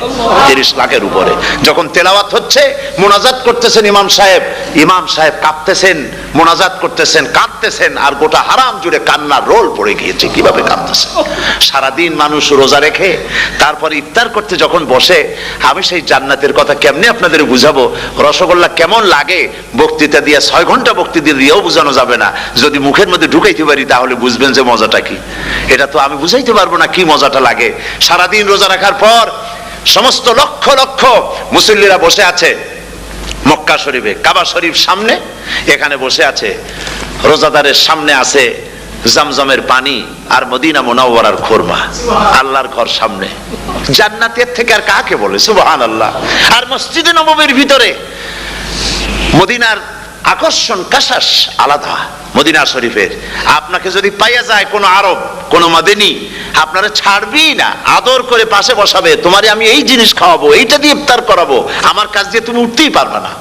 30 লাখের উপরে। যখন তেলাওয়াত হচ্ছে, মোনাজাত করতেছেন ইমাম সাহেব কাঁদতেছেন, মোনাজাত করতেছেন, কাঁদতেছেন, আর গোটা হারাম জুড়ে কান্নার রোল পড়ে গিয়েছে। কিভাবে কাঁদতেছে! সারাদিন মানুষ রোজা রেখে তারপর ইফতার করতে যখন বসে, আমি সেই জান্নাতের কথা কেমনে আপনাদের বুঝাবো? রসগোল্লা কেমন লাগে বক্তৃতা দিয়ে 6 ঘন্টা বক্তৃতা দিয়েও বোঝানো যাবে না। যদি মুখের মধ্যে ঢুকাইতে পারি তাহলে বুঝবেন যে মজাটা কি। এটা তো আমি বুঝাইতে পারবো না কি মজাটা লাগে। সারাদিন রোজা রাখার পর সমস্ত লক্ষ লক্ষ মুসল্লিরা বসে আছে মক্কা শরীফে, কাবা শরীফ সামনে, এখানে বসে আছে। রোজাদারের সামনে আছে জমজমের পানি আর মদিনা মুনাওয়ারার খুরমা। আল্লাহর ঘর সামনে, জান্নাতের থেকে আর কাকে বলে? সুবহানাল্লাহ। আর মসজিদে নববীর ভিতরে মদিনার আকর্ষণ কাশাস আলাদা। মদিনা শরীফের আপনাকে যদি পাইয়া যায় কোন আরব, কোন মাদানী, আপনারা ছাড়বেই না, আদর করে পাশে বসাবে। তোমারে আমি এই জিনিস খাওয়াবো, এইটা দিয়ে ইফতার করাবো, আমার কাছ দিয়ে তুমি উঠতেই পারবে না।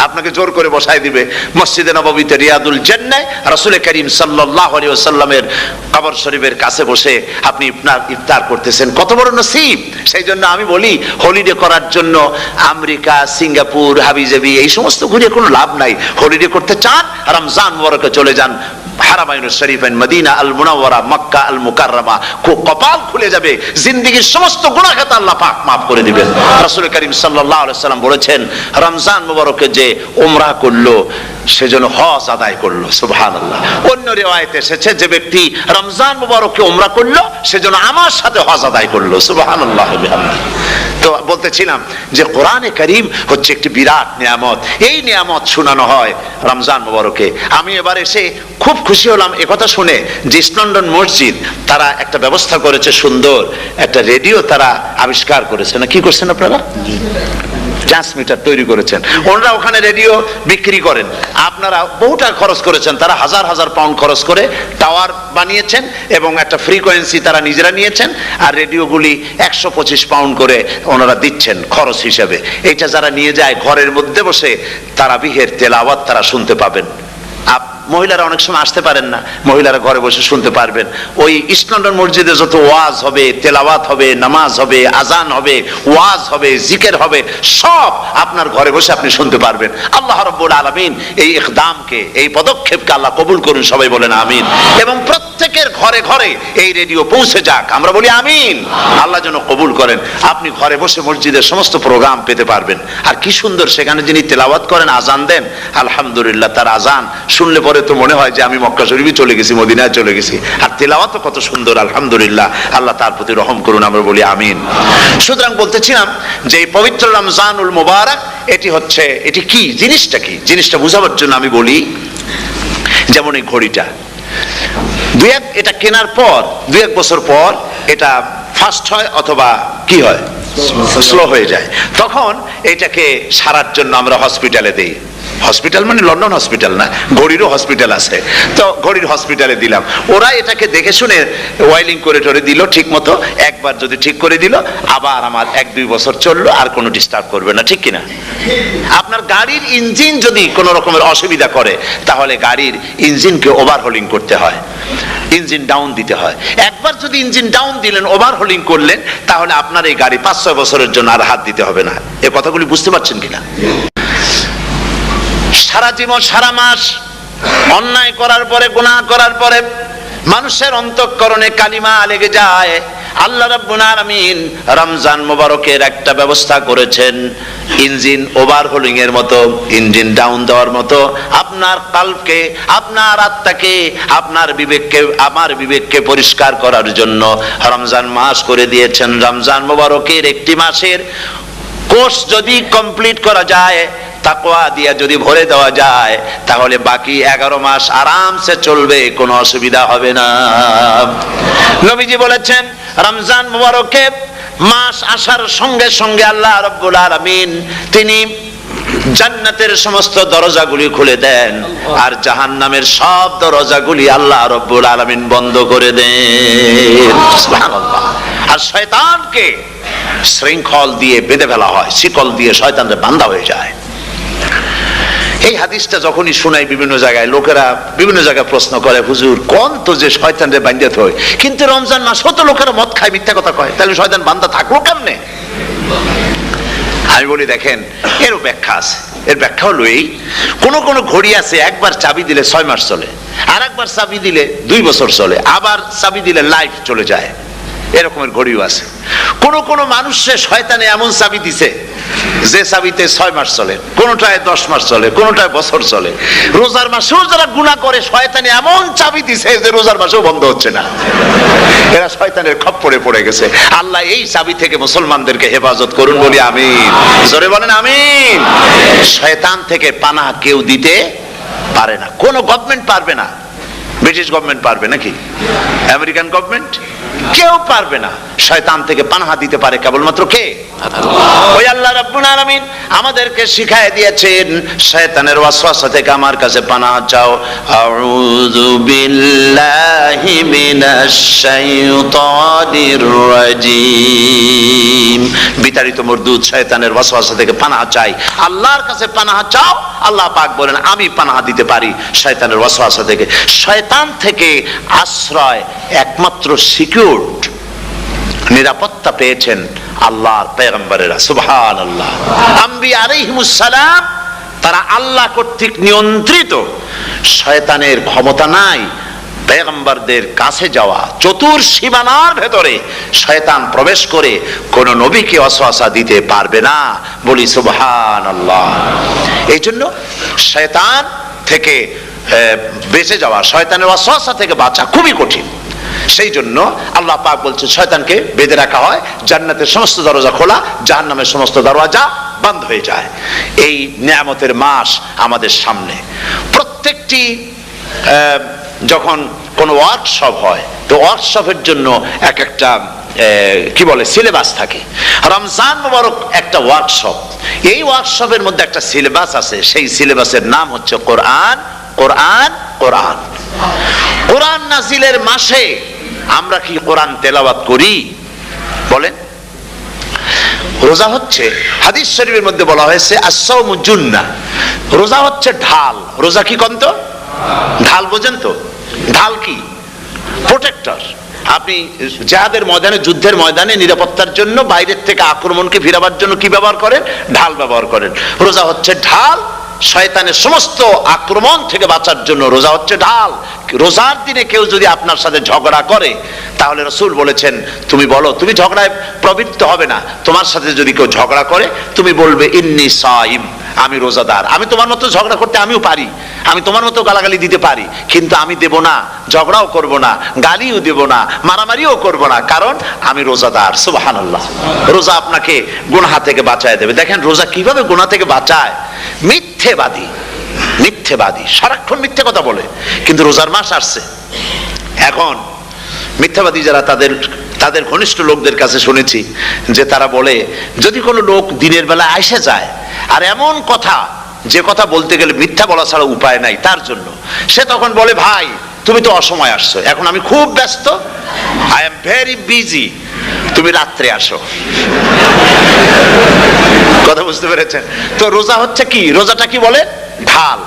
আপনাকে জোর করে বসায় দিবে মসজিদে নববীতে, রিয়াদুল জান্নাহ, রাসূল করিম সাল্লাল্লাহু আলাইহি ওয়াসাল্লামের কবর শরীফের কাছে বসে আপনি ইফতার করতেছেন। কত বড় নসিব! সেই জন্য আমি বলি, হলিডে করার জন্য আমেরিকা, সিঙ্গাপুর, হাবিজাবি এই সমস্ত ঘুরে কোনো লাভ নাই। হলিডে করতে চান, রমজান মুবারকে চলে যান হারামাইনুশ শরীফাইন, মদিনা আল মুনাওয়ারা, মক্কা আল মুকাররমা। কপাল খুলে যাবে, জিন্দেগীর সমস্ত গুনাহ খাতা আল্লাহ পাক maaf করে দিবেন। রাসূল করিম সাল্লাল্লাহু আলাইহি ওয়াসাল্লাম বলেছেন, রমজান মুবারকে যে উমরা করলো সেজন্য হজ আদায় করলো। সুবহানাল্লাহ। অন্য রিওয়ায়াতে এসেছে, যে ব্যক্তি রমজান মুবারকে উমরা করলো সেজন্য আমার সাথে হজ আদায় করলো। সুবহানাল্লাহ বিহামদিহি। তো বলতেছিলাম যে কোরআনে কারীম হচ্ছে একটি বিরাট নিয়ামত। এই নিয়ামত শোনানো হয় রমজান মুবারকে। আমি এবার এসে খুব খুশি হলাম একথা শুনে যে ইস্ট লন্ডন মসজিদ তারা একটা ব্যবস্থা করেছে, সুন্দর একটা রেডিও তারা আবিষ্কার করেছে। না কি করছেন আপনারা? ট্রান্সমিটার তৈরি করেছেন। ওনারা ওখানে রেডিও বিক্রি করেন। আপনারা বহু টাকা খরচ করেছেন, তারা হাজার হাজার পাউন্ড খরচ করে টাওয়ার বানিয়েছেন এবং একটা ফ্রিকোয়েন্সি তারা নিজেরা নিয়েছেন, আর রেডিওগুলি 125 পাউন্ড করে ওনারা দিচ্ছেন খরচ হিসেবে। এইটা যারা নিয়ে যায় ঘরের মধ্যে বসে তারাবিহের তেলাওয়াত তারা শুনতে পাবেন। মহিলারা অনেক সময় আসতে পারেন না, মহিলারা ঘরে বসে শুনতে পারবেন। ওই ইস্ট লন্ডন মসজিদে যত ওয়াজ হবে, তেলাওয়াত হবে, নামাজ হবে, আজান হবে, ওয়াজ হবে, জিকির হবে, সব আপনার ঘরে বসে আপনি শুনতে পারবেন। আল্লাহ রাব্বুল আলামিন এই ইকদামকে, এই পদক্ষেপকে আল্লাহ কবুল করুন, সবাই বলেন আমিন। এবং প্রত্যেকের ঘরে ঘরে এই রেডিও পৌঁছে যাক, আমরা বলি আমিন। আল্লাহ যেন কবুল করেন। আপনি ঘরে বসে মসজিদের সমস্ত প্রোগ্রাম পেতে পারবেন। আর কি সুন্দর, সেখানে যিনি তেলাওয়াত করেন, আজান দেন, আলহামদুলিল্লাহ, তার আজান শুনলে পরে তো মনে হয় যে আমি মক্কা শরীফে চলে গেছি, মদিনায় চলে গেছি। আর তেলাওয়াতও কত সুন্দর, আলহামদুলিল্লাহ। আল্লাহ তার প্রতি রহম করুন, আমরা বলি আমিন। সুতরাং বলতেছিলাম যে এই পবিত্র রমজানুল মুবারক, এটি কি জিনিসটা, কি জিনিসটা বোঝাবার জন্য আমি বলি, যেমন এই ঘড়িটা এটা কেনার পর 2-1 বছর পর এটা ফাস্ট হয় অথবা কি হয়, স্লো হয়ে যায়। তখন এটাকে সারার জন্য আমরা হসপিটালে দেই। হসপিটাল মানে লন্ডন হসপিটাল না, ঘড়িরও হসপিটাল আছে। তো ঘড়ির হসপিটালে দিলাম, ওরা এটাকে দেখে শুনে ওয়াইলিং করে টরে দিল ঠিক মতো। একবার যদি ঠিক করে দিল, আবার আমার 1-2 বছর চললো, আর কোনো ডিস্টার্ব করবে না, ঠিক কিনা? আপনার গাড়ির ইঞ্জিন যদি কোনো রকমের অসুবিধা করে, তাহলে গাড়ির ইঞ্জিনকে ওভারহোলিং করতে হয়, ইঞ্জিন ডাউন দিতে হয়। একবার যদি ইঞ্জিন ডাউন দিলেন, ওভারহোলিং করলেন, তাহলে আপনার এই গাড়ি 5-6 বছরের জন্য আর হাত দিতে হবে না। এ কথাগুলি বুঝতে পারছেন কিনা? সারা জীবন, সারা মাস অন্যায় করার পরে, গুনাহ করার পরে মানুষের অন্তঃকরণে কালিমা লেগে যায়, আল্লাহ রাব্বুল আলামিন রমজান মোবারকের একটা ব্যবস্থা করেছেন, ইঞ্জিন ওভারহোলিং এর মতো, ইঞ্জিন ডাউন দেওয়ার মতো। আপনার কালবকে, আপনার আত্মাকে, আপনার বিবেককে, আমার বিবেককে পরিষ্কার করার জন্য রমজান মাস করে দিয়েছেন। রমজান মোবারকের একটি মাসের কোর্স যদি কমপ্লিট করা যায়, তাকওয়া দিয়া যদি ভরে দেওয়া যায়, তাহলে বাকি 11 মাস আরামসে চলবে, কোনো অসুবিধা হবে না। নবীজি বলেছেন রমজান মুবারকে মাস আসার সঙ্গে সঙ্গে আল্লাহ রাব্বুল আলামিন তিনি জান্নাতের সমস্ত দরজাগুলি খুলে দেন, আর জাহান্নামের সব দরজাগুলি আল্লাহ রাব্বুল আলামিন বন্ধ করে দেন। সুবহানাল্লাহ। আর শয়তানকে শৃঙ্খল দিয়ে বেঁধে ফেলা হয়, শিকল দিয়ে শয়তানরা বান্ধা হয়ে যায়। এই হাদিসটা যখনই শোনাই বিভিন্ন জায়গায়, লোকেরা বিভিন্ন জায়গায় প্রশ্ন করে, হুজুর কোন তো যে শয়তানরে বান্ধা হয়, কিন্তু রমজান মাস হতো লোকেরা মদ খায়, মিথ্যা কথা কয়, তাহলে শয়তান বান্ধা থাকলো কেমনে? আমি বলি দেখেন, এরও ব্যাখ্যা আছে। এর ব্যাখ্যা হলো এই, কোন কোন ঘড়ি আছে একবার চাবি দিলে 6 মাস চলে, আর একবার চাবি দিলে 2 বছর চলে, আবার চাবি দিলে লাইফ চলে যায়, এরকমের ঘড়িও আছে। কোন কোন মানুষের শয়তানে এমন চাবি দিছে যে চাবিতে 6 মাস চলে, কোনটায় 10 মাস চলে, কোনটায় বছর চলে। রোজার মাসেও যারা গুনাহ করে শয়তানে এমন চাবি দিছে যে রোজার মাসেও বন্ধ হচ্ছে না, এরা শয়তানের খপ্পরে পড়ে গেছে। আল্লাহ এই চাবি থেকে মুসলমানদেরকে হেফাজত করুন, বলি আমিন। জোরে বলেন আমিন। শয়তান থেকে পানাহ কেউ দিতে পারে না, কোন গভর্নমেন্ট পারবে না। ব্রিটিশ গভর্নমেন্ট পারবে নাকি? American government? কেউ পারবে না। শয়তান থেকে পানাহা দিতে পারে কেবলমাত্র কে? ওই আল্লাহ রাব্বুল আলামিন আমাদেরকে শিখায় দিয়েছেন, শয়তানের ওয়াসওয়াসা থেকে আমার কাছে পানাহা চাও। আউযু বিল্লাহি মিনাশ শাইতানির রাজিম। বিতাড়িত মরদুদ শয়তানের ওয়াসওয়াসা থেকে পানাহা চাই, আল্লাহর কাছে পানাহা চাও। আল্লাহ পাক বলেন আমি পানাহা দিতে পারি শয়তানের ওয়াসওয়াসা থেকে। শয়তান থেকে আশ্রয় একমাত্র সিকিউরড, নিরাপত্তা পেয়েছেন আল্লাহর পয়গম্বরেরা। সুবহানাল্লাহ। আম্বিয়া আলাইহিমুস সালাম তারা আল্লাহ কর্তৃক নিয়ন্ত্রিত, শয়তানের ক্ষমতা নাই পয়গম্বরদের কাছে যাওয়া। চতুর সীমানার ভেতরে শয়তান প্রবেশ করে কোন নবীকে ওয়াসওয়াসা দিতে পারবে না, বলি সুবহানাল্লাহ। এই জন্য শয়তান থেকে বেঁচে যাওয়া, শয়তানের ওয়াসওয়াসা থেকে বাঁচা খুবই কঠিন। সেই জন্য আল্লাহ পাক বলছেন শয়তানকে বেঁধে রাখা হয়, জান্নাতের সমস্ত দরজা খোলা, জাহান্নামের সমস্ত দরজা বন্ধ হয়ে যায়। এই নিয়ামতের মাস আমাদের সামনে। প্রত্যেকটি যখন কোন ওয়ার্কশপ হয়, তো ওয়ার্কশপের জন্য এক একটা কি বলে সিলেবাস থাকে। রমজান মুবারক একটা ওয়ার্কশপ। এই ওয়ার্কশপের মধ্যে একটা সিলেবাস আছে, সেই সিলেবাসের নাম হচ্ছে কোরআন। কোরআন কোরআন কোরআন নাজিলের মাসে আমরা কি কোরআন তেলাওয়াত করি? বলেন। রোজা হচ্ছে, হাদিস শরীফের মধ্যে বলা হয়েছে আস-সাওমু জুন্নাহ, রোজা হচ্ছে ঢাল। রোজা কি কন্ত? ঢাল বোঝেন তো? ঢাল কি? প্রোটেক্টর। আপনি জিহাদের ময়দানে, যুদ্ধের ময়দানে নিরাপত্তার জন্য, বাইরের থেকে আক্রমণকে ফিরাবার জন্য কি ব্যবহার করেন? ঢাল ব্যবহার করেন। রোজা হচ্ছে ঢাল, শয়তানের সমস্ত আক্রমণ থেকে বাঁচার জন্য রোজা হচ্ছে ঢাল। রোজার দিনে কেউ যদি আপনার সাথে ঝগড়া করে, তাহলে রাসূল বলেছেন তুমি বলো, তুমি ঝগড়ায় প্রবৃত্ত হবে না। তোমার সাথে যদি কেউ ঝগড়া করে, তুমি বলবে ইন্নী সাইম, আমি রোজাদার। আমি তোমার মতো ঝগড়া করতে আমিও পারি, আমি তোমার মতো গালাগালি দিতে পারি, কিন্তু আমি দেব না, ঝগড়াও করব না, গালিও দেব না, মারামারিও করব না, কারণ আমি রোজাদার। সুবহানাল্লাহ। রোজা আপনাকে গুনাহ থেকে বাঁচায় দেবে। দেখেন রোজা কিভাবে গুনাহ থেকে বাঁচায়। মিথ্যেবাদী, মিথ্যেবাদী সারাক্ষণ মিথ্যে কথা বলে, কিন্তু রোজার মাস আসছে, এখন মিথ্যাবাদী যারা, তাদের ঘনিষ্ঠ লোকদের কাছে শুনেছি যে তারা বলে, যদি কোনো লোক দিনের বেলা এসে যায় আর এমন কথা, যে কথা বলতে গেলে মিথ্যা বলা ছাড়া উপায় নাই তার জন্য, সে তখন বলে ভাই তুমি তো অসময় আসছো, এখন আমি খুব ব্যস্ত, আই এম ভেরি বিজি, তুমি রাত্রে আসো। কথা বুঝতে পেরেছেন তো? রোজা হচ্ছে কি? রোজাটা কি বলে? ঢাল।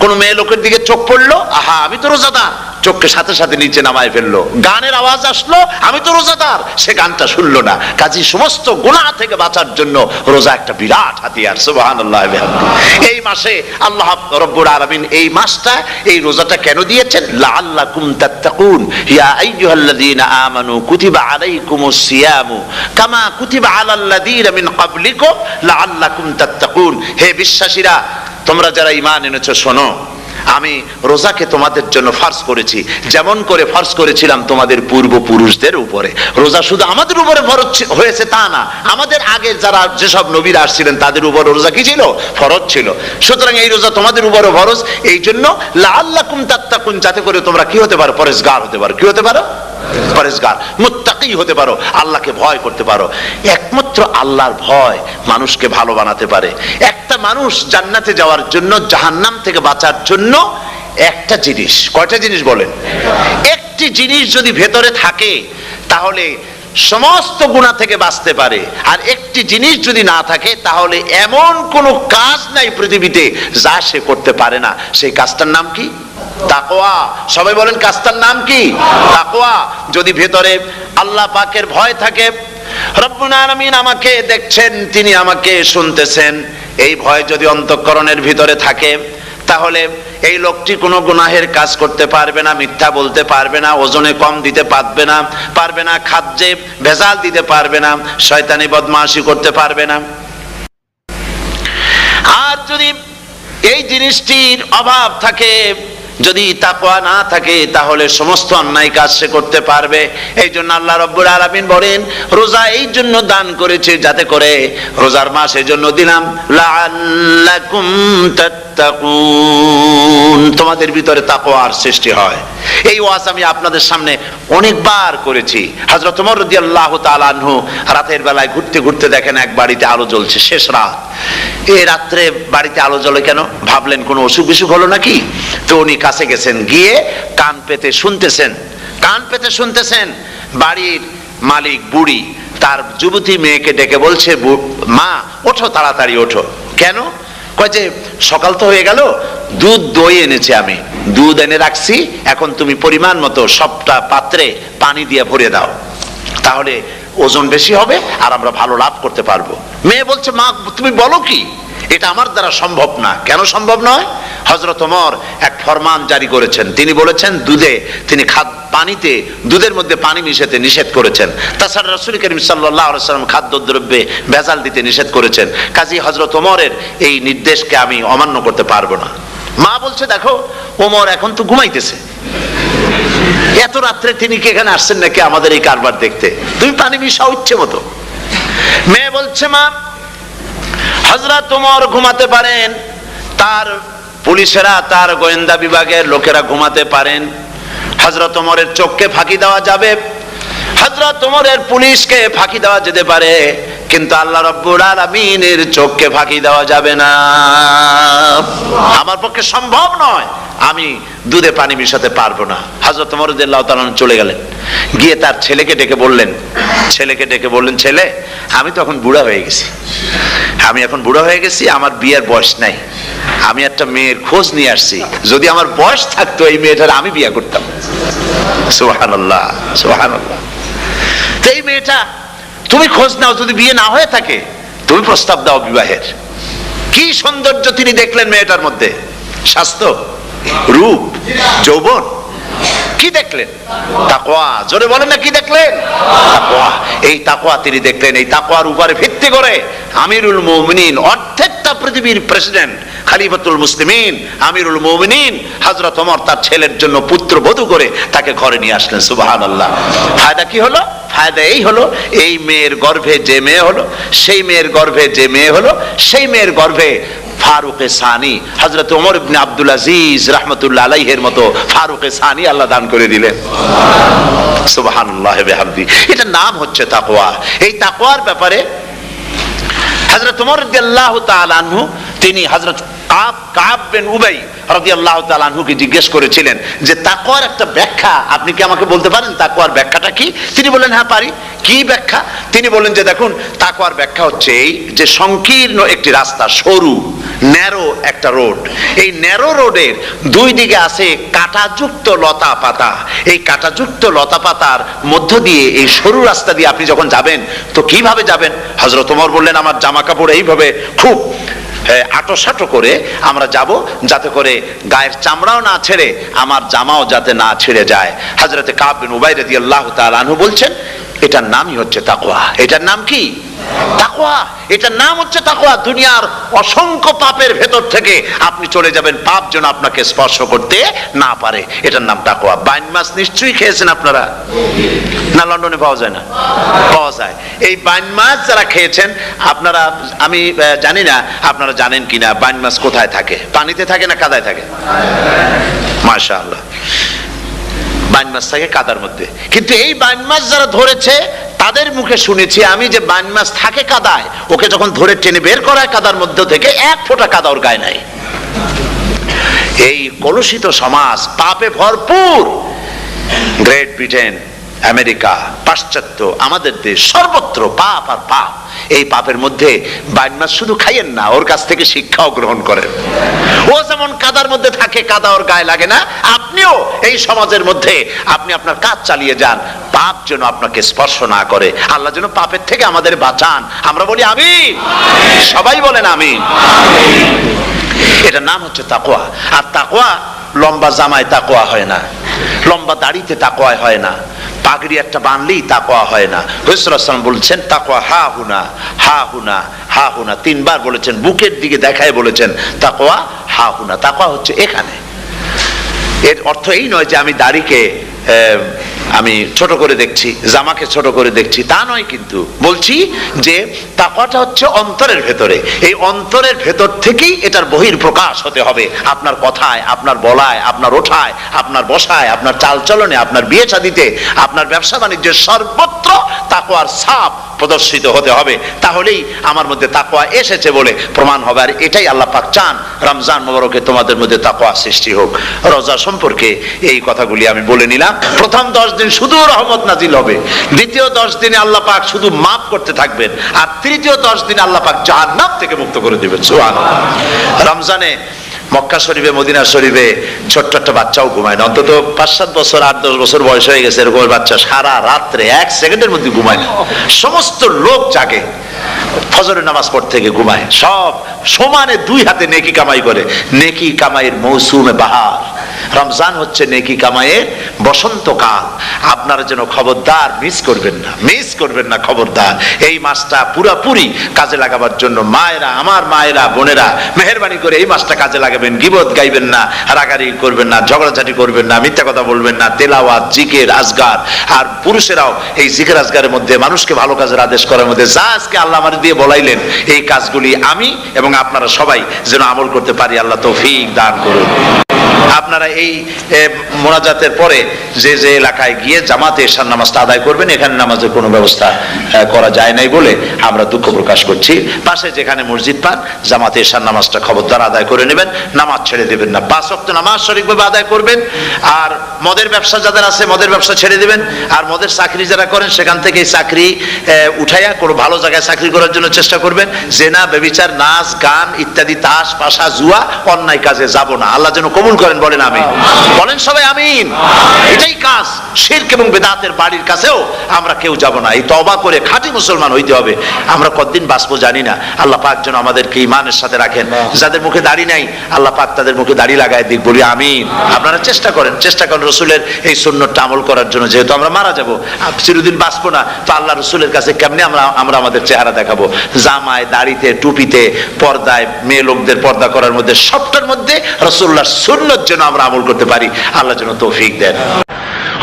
কোন মেয়ে লোকের দিকে চোখ পড়লো, আহা আমি তো রোজাদার, চোখকে সাথে সাথে নিচে নামায় ফেললো, গানের আওয়াজ আসলো, আমি তো রোজাদার, সে গানটা শুনলো না। কাজী সমস্ত গুনাহ থেকে বাঁচার জন্য রোজা একটা বিরাট হাতিয়ার। সুবহানাল্লাহ। এই মাসে আল্লাহ রাব্বুল আলামিন এই মাসটা, এই রোজাটা কেন দিয়েছেন? লাআল্লাকুম তাত্তাকুন, ইয়া আইয়ুহাল্লাযীনা আমানু কুতিবা আলাইকুমুস সিয়ামু কামা কুতিবা আলাল্লাযীনা মিন ক্বাবলিকুম লাআল্লাকুম তাত্তাকুন। হে বিশ্বাসীরা, তোমরা যারা ঈমান এনেছো, শোনো, আমি রোজাকে তোমাদের জন্য ফার্জ করেছি, যেমন করে ফার্জ করেছিলাম তোমাদের পূর্বপুরুষদের উপরে। রোজা শুধু আমাদের উপরে ফরজ হয়েছে তা না, আমাদের আগে যারা যেসব নবীরা আসছিলেন তাদের উপর রোজা কি ছিল? ফরজ ছিল। সুতরাং এই রোজা তোমাদের উপরে ফরজ, এই জন্য লাআল্লাকুম তাত্তাকুন, যাতে করে তোমরা কি হতে পারো? পরেজগার হতে পারো। কি হতে পারো? পরেজগার, মুত্তাকি হতে পারো, আল্লাহকে ভয় করতে পারো। একমাত্র আল্লাহর ভয় মানুষকে ভালো বানাতে পারে। একটা মানুষ জান্নাতে যাওয়ার জন্য, জাহান্নাম থেকে বাঁচার জন্য একটা জিনিস, কয়টা জিনিস বলেন? একটি জিনিস যদি ভেতরে থাকে তাহলে সমস্ত গুনাহ থেকে বাঁচতে পারে। আর একটি জিনিস যদি না থাকে তাহলে এমন কোনো কাজ নাই পৃথিবীতে যা সে করতে পারে না। সেই কাজটার নাম কি? তাকওয়া। সবাই বলেন, কাজটার নাম কি? তাকওয়া। যদি ভেতরে আল্লাহ পাকের ভয় থাকে, রব্বুল আলামিন আমাকে দেখছেন, তিনি আমাকে শুনতেছেন, এই ভয় যদি অন্তঃকরণের ভিতরে থাকে তাহলে এই লোকটি কোনো গুনাহের কাজ করতে পারবে না, মিথ্যা বলতে পারবে না, ওজনে কম দিতে পারবে না, খাদ্যে ভেজাল দিতে পারবে না, শয়তানি বদমাশি করতে পারবে না। আর যদি এই জিনিসটির অভাব থাকে, যদি তাকওয়া না থাকে, তাহলে সমস্ত অন্যায় কাজ সে করতে পারবে। এই জন্য আল্লাহ রাব্বুল আলামিন বলেন, রোজা এই জন্য দান করেছে যাতে করে, রোজার মাস এই জন্য দিলাম, লাআল্লাকুম তাত্তাকুন, তোমাদের ভিতরে তাকওয়ার সৃষ্টি হয়। এই ওয়াজ আমি আপনাদের সামনে অনেকবার করেছি। হযরত ওমর রাদিয়াল্লাহু তাআলা আনহু রাতের বেলায় ঘুরতে ঘুরতে দেখেন এক বাড়িতে আলো জ্বলছে, শেষ রাত। এই রাত্রে বাড়িতে আলো জ্বলে কেন? ভাবলেন কোনো অসুখ বিসুখ হলো নাকি। তো উনি কাছে গেছেন, গিয়ে কান পেতে শুনতেছেন। বাড়ির মালিক বুড়ি তার যুবতী মেয়েকে ডেকে বলছে, মা ওঠো, তাড়াতাড়ি ওঠো। কেন? কয় যে সকাল তো হয়ে গেল, দুধ দই এনেছি, আমি দুধ এনে রাখছি, এখন তুমি পরিমাণ মতো সবটা পাত্রে পানি দিয়ে ভরে দাও, তাহলে ওজন বেশি হবে আর আমরা ভালো লাভ করতে পারবো। মেয়ে বলছে, মা তুমি বলো কি, এটা আমার দ্বারা সম্ভব না। কেন সম্ভব নয়? হযরত ওমর এক ফরমান জারি করেছেন, তিনি বলেছেন তিনি পানিতে, দুধের মধ্যে পানি মিশাতে নিষেধ করেছেন। তাছাড়া রাসূল করিম সাল্লাল্লাহু আলাইহি ওয়াসাল্লাম খাদ্যদ্রব্যে ভেজাল দিতে নিষেধ করেছেন। কাজী হযরত ওমরের এই নির্দেশকে আমি অমান্য করতে পারবো না। মা বলছে, দেখো ওমর এখন তো ঘুমাইতেছে, এত রাত্রে তিনি কি এখানে আসছেন নাকি আমাদের এই কারবার দেখতে? তুমি পানি মিশাও ইচ্ছে মতো। মেয়ে বলছে, মা হযরত ওমর ঘুমাতে পারেন, তার পুলিশেরা, তার গোয়েন্দা বিভাগের লোকেরা ঘুমাতে পারেন, হযরত ওমরের চোখকে ফাঁকি দেওয়া যাবে, হযরত ওমরের পুলিশকে ফাঁকি দেওয়া যেতে পারে, কিন্তু আল্লাহ রাব্বুল আলামিনের চোখকে ফাঁকি দেওয়া যাবে না। আমার পক্ষে সম্ভব নয়, আমি দুধে পানি মিশাতে পারবো না। হযরত ওমর রাদিয়াল্লাহু তাআলা চলে গেলেন, গিয়ে তার ছেলেকে ডেকে বললেন, ছেলে আমি তো এখন বুড়া হয়ে গেছি, আমার বিয়ের বয়স নাই, আমি একটা মেয়ের খোঁজ নিয়ে আসছি, যদি আমার বয়স থাকতো এই মেয়েটার আমি বিয়ে করতাম। সুবহানাল্লাহ, সুবহানাল্লাহ। তো এই মেয়েটা তুমি খোঁজ নাও, যদি বিয়ে না হয়ে থাকে তুমি প্রস্তাব দাও বিবাহের। কি সৌন্দর্য তিনি দেখলেন মেয়েটার মধ্যে, স্বাস্থ্য, রূপ, যৌবন, কি দেখলেন? তাকওয়া। জোরে বলেন না, কি দেখলেন? তাকওয়া। এই তাকওয়া তিনি দেখলেন। এই তাকওয়ার উপরে ভিত্তি করে আমিরুল মুমিনিন, অর্ধেকটা পৃথিবীর প্রেসিডেন্ট, খলিফাতুল মুসলিমিন, আমিরুল মুমিনিন হযরত ওমর তার ছেলের জন্য পুত্রবধূ করে তাকে ঘরে নিয়ে আসলেন। সুবহানাল্লাহ। ফায়দা কি হলো? ফায়দা এই হলো, এই মেয়ের গর্ভে যে মেয়ে হলো, সেই মেয়ের গর্ভে যে মেয়ে হলো, সেই মেয়ের গর্ভে ফারুক সানি হযরত ওমর ইবনে আব্দুল আজিজ রাহমাতুল্লাহ আলাইহির মতো ফারুক সানি আল্লাহ দান করে দিলেন। সুবহানাল্লাহ ওয়া বিহামদি। এটা নাম হচ্ছে তাকওয়া। এই তাকওয়ার ব্যাপারে হযরত ওমর রাদিয়াল্লাহু তাআলা আনহু তিনি হযরত কাব বিন উবাই রাদিয়াল্লাহু তাআলা আনহুকে জিজ্ঞেস করেছিলেন যে তাকওয়ার একটা ব্যাখ্যা আপনি কি আমাকে বলতে পারেন, তাকওয়ার ব্যাখ্যাটা কি? তিনি বললেন হ্যাঁ পারি। কি ব্যাখ্যা? তিনি বললেন যে দেখুন, তাকওয়ার ব্যাখ্যা হচ্ছে এই যে সংকীর্ণ একটি রাস্তা, সরু ন্যারো একটা রোড, এই ন্যারো রোডের দুই দিকে আছে কাঁটাযুক্ত লতা পাতা, এই কাঁটাযুক্ত লতা পাতার মধ্য দিয়ে এই সরু রাস্তা দিয়ে আপনি যখন যাবেন তো কিভাবে যাবেন? হযরত ওমর বললেন আমার জামা কাপড় এইভাবে খুব আটোসাটো করে আমরা যাব, যাতে করে গায়ের চামড়াও না ছেড়ে আমার জামাও যাতে না ছিঁড়ে যায়। হযরতে কাব বিন উবাই রাদিয়াল্লাহু তাআলা আনহু বলছেন এটার নামই হচ্ছে তাকওয়া। এটার নাম কি? তাকওয়া। এটার নাম হচ্ছে তাকওয়া। দুনিয়ার অসংখ্য পাপের ভেতর থেকে আপনি চলে যাবেন, পাপ যেন আপনাকে স্পর্শ করতে না পারে, এটার নাম তাকওয়া। বাইন মাছ নিশ্চয়ই খেয়েছেন আপনারা, না লন্ডনে পাওয়া যায় না? পাওয়া যায়। এই বাইন মাছ যারা খেয়েছেন আপনারা, আমি জানি না আপনারা জানেন কিনা বাইন মাছ কোথায় থাকে, পানিতে থাকে না কাদায় থাকে? মাশাআল্লাহ, বাইন মাছ থাকে কাদার মধ্যে। কিন্তু এই বাইন মাছ যারা ধরেছে তাদের মুখে শুনেছি আমি যে বাইন মাছ থাকে কাদায়, ওকে যখন ধরে টেনে বের করা হয় কাদার মধ্যে থেকে এক ফোঁটা কাদা ওর গায়ে নাই। এই কলুষিত সমাজ, পাপে ভরপুর, গ্রেট ব্রিটেন, আমেরিকা, পাশ্চাত্য, আমাদের দেশ, সর্বত্র পাপ আর পাপ। এই পাপের মধ্যে বাইন মাছ শুধু খাইয়েন না, ওর কাছ থেকে শিক্ষাও গ্রহণ করেন। ও যেমন কাদার মধ্যে থাকে, কাদা ওর গায়ে লাগে না, আপনিও এই সমাজের মধ্যে আপনি আপনার কাজ চালিয়ে যান, পাপ যেন আপনাকে স্পর্শ না করে। আল্লাহ যেন পাপের থেকে আমাদের বাঁচান। আমরা বলি আমিন, সবাই বলেন আমিন। এটার নাম হচ্ছে তাকওয়া। আর তাকওয়া লম্বা জামায় তাকওয়া হয় না, লম্বা দাড়িতে তাকওয়া হয় না, পাগড়ি একটা বানলেই তাকওয়া হয় না। রাসূলুল্লাহ সাল্লাল্লাহু আলাইহি ওয়াসাল্লাম বলছেন তাকওয়া হা হুনা, হা হুনা, হা হুনা, তিনবার বলেছেন, বুকের দিকে দেখায় বলেছেন তাকওয়া হা হুনা। তাকওয়া হচ্ছে এখানে। এর অর্থ এই নয় যে আমি দাড়িকে আমি ছোট করে দেখছি, জামাকে ছোট করে দেখছি, তা নয়। কিন্তু বলছি যে তাকওয়াটা হচ্ছে অন্তরের ভেতরে। এই অন্তরের ভেতর থেকেই এটার বহির প্রকাশ হতে হবে, আপনার কথায়, আপনার বলায়, আপনার ওঠায়, আপনার বসায়, আপনার চালচলনে, আপনার বিয়ে শাদীতে, আপনার ব্যবসা বাণিজ্যের সর্বত্র তাকওয়ার ছাপ প্রদর্শিত হতে হবে। তাহলেই আমার মধ্যে তাকওয়া এসেছে বলে প্রমাণ হবে। আর এটাই আল্লাহ পাক চান, রমজান মোবারকে তোমাদের মধ্যে তাকওয়া সৃষ্টি হোক। রোজা সম্পর্কে এই কথাগুলি আমি বলে নিলাম। প্রথম 10 দিন শুধু রহমত নাজিল হবে, দ্বিতীয় 10 দিনে আল্লাহ পাক শুধু মাফ করতে থাকবেন, আর তৃতীয় 10 দিনে আল্লাহ পাক জাহান্নাম থেকে মুক্ত করে দিবেন। সুবহানাল্লাহ। রমজানে মক্কা শরীফে, মদিনা শরীফে ছোট্ট একটা বাচ্চাও ঘুমায় না। অন্তত 5-7 বছর, 8-10 বছর বয়স হয়ে গেছে এরকম বাচ্চা সারা রাত্রে 1 সেকেন্ডের মধ্যে ঘুমায় না। সমস্ত লোক জাগে, ফজরের নামাজ পড়তে থেকে ঘুমায়, সব সমানে 2 হাতে নেকি কামাই করে। নেকি কামাইয়ের মৌসুমে বাহার। রমজান হচ্ছে নেকি কামাইয়ের বসন্তকাল। আপনারা যেন খবরদার মিস করবেন না, মিস করবেন না, খবরদার। এই মাসটা পুরাপুরি কাজে লাগাবার জন্য মায়েরা, আমার মায়েরা, বোনেরা, মেহেরবানি করে এই মাসটা কাজে লাগাবেন। গীবত গাইবেন না, রাগারাগি করবেন না, ঝগড়াঝাটি করবেন না, মিথ্যা কথা বলবেন না, তেলাওয়াত, জিকির, আজগার। আর পুরুষেরাও এই জিকির আজগারের মধ্যে, মানুষকে ভালো কাজের আদেশ করার মধ্যে যা আজকে আল্লাহ আমার দিয়ে বলাইলেন, এই কাজগুলি আমি এবং আপনারা সবাই যেন আমল করতে পারি। আল্লাহ তৌফিক দান করুন। আপনারা এই মোনাজাতের পরে যে যে এলাকায় গিয়ে জামাতে এশার নামাজটা আদায় করবেন, এখানে নামাজের কোনো ব্যবস্থা করা যায় নাই বলে আমরা দুঃখ প্রকাশ করছি। পাশে যেখানে মসজিদ পান, জামাতে এশার নামাজটা খবরদার আদায় করে নেবেন, নামাজ ছেড়ে দেবেন না। 5 ওয়াক্ত নামাজ সঠিকভাবে আদায় করবেন। আর মদের ব্যবসা যাদের আছে, মদের ব্যবসা ছেড়ে দেবেন। আর মদের চাকরি যারা করেন, সেখান থেকে চাকরি উঠাইয়া কোনো ভালো জায়গায় চাকরি করার জন্য চেষ্টা করবেন। জেনা, ব্যভিচার, নাচ, গান ইত্যাদি, তাস, পাশা, জুয়া, অন্যায় কাজে যাব না। আল্লাহ যেন কবুল করেন, বলেন আমিন। বলেন সবাই আমিন। এটাই কাজ। শিরক এবং বেদাতের বাড়ির কাছেও আমরা কেউ যাব না। এই তওবা করে খাঁটি মুসলমান হইতে হবে। আমরা কতদিন বাঁচবো জানি না। আল্লাহ পাক যেন আমাদেরকে ঈমানের সাথে রাখেন। যাদের মুখে দাড়ি নাই, আল্লাহ পাক তাদের মুখে দাড়ি লাগায় দিক, বলি আমিন। আপনারা চেষ্টা করেন, চেষ্টা করেন রসুলের এই সুন্নতটা আমল করার জন্য। যেহেতু আমরা মারা যাব, চিরদিন বাঁচবো না, তো আল্লাহ রসুলের কাছে কেমনে আমরা আমাদের চেহারা দেখাবো? জামায়, দাড়িতে, টুপিতে, পর্দায়, মেয়ে লোকদের পর্দা করার মধ্যে, সবটার মধ্যে রাসূলুল্লাহর সুন্নত যেন আমরা আমল করতে পারি। আল্লাহ যেন তৌফিক দেন।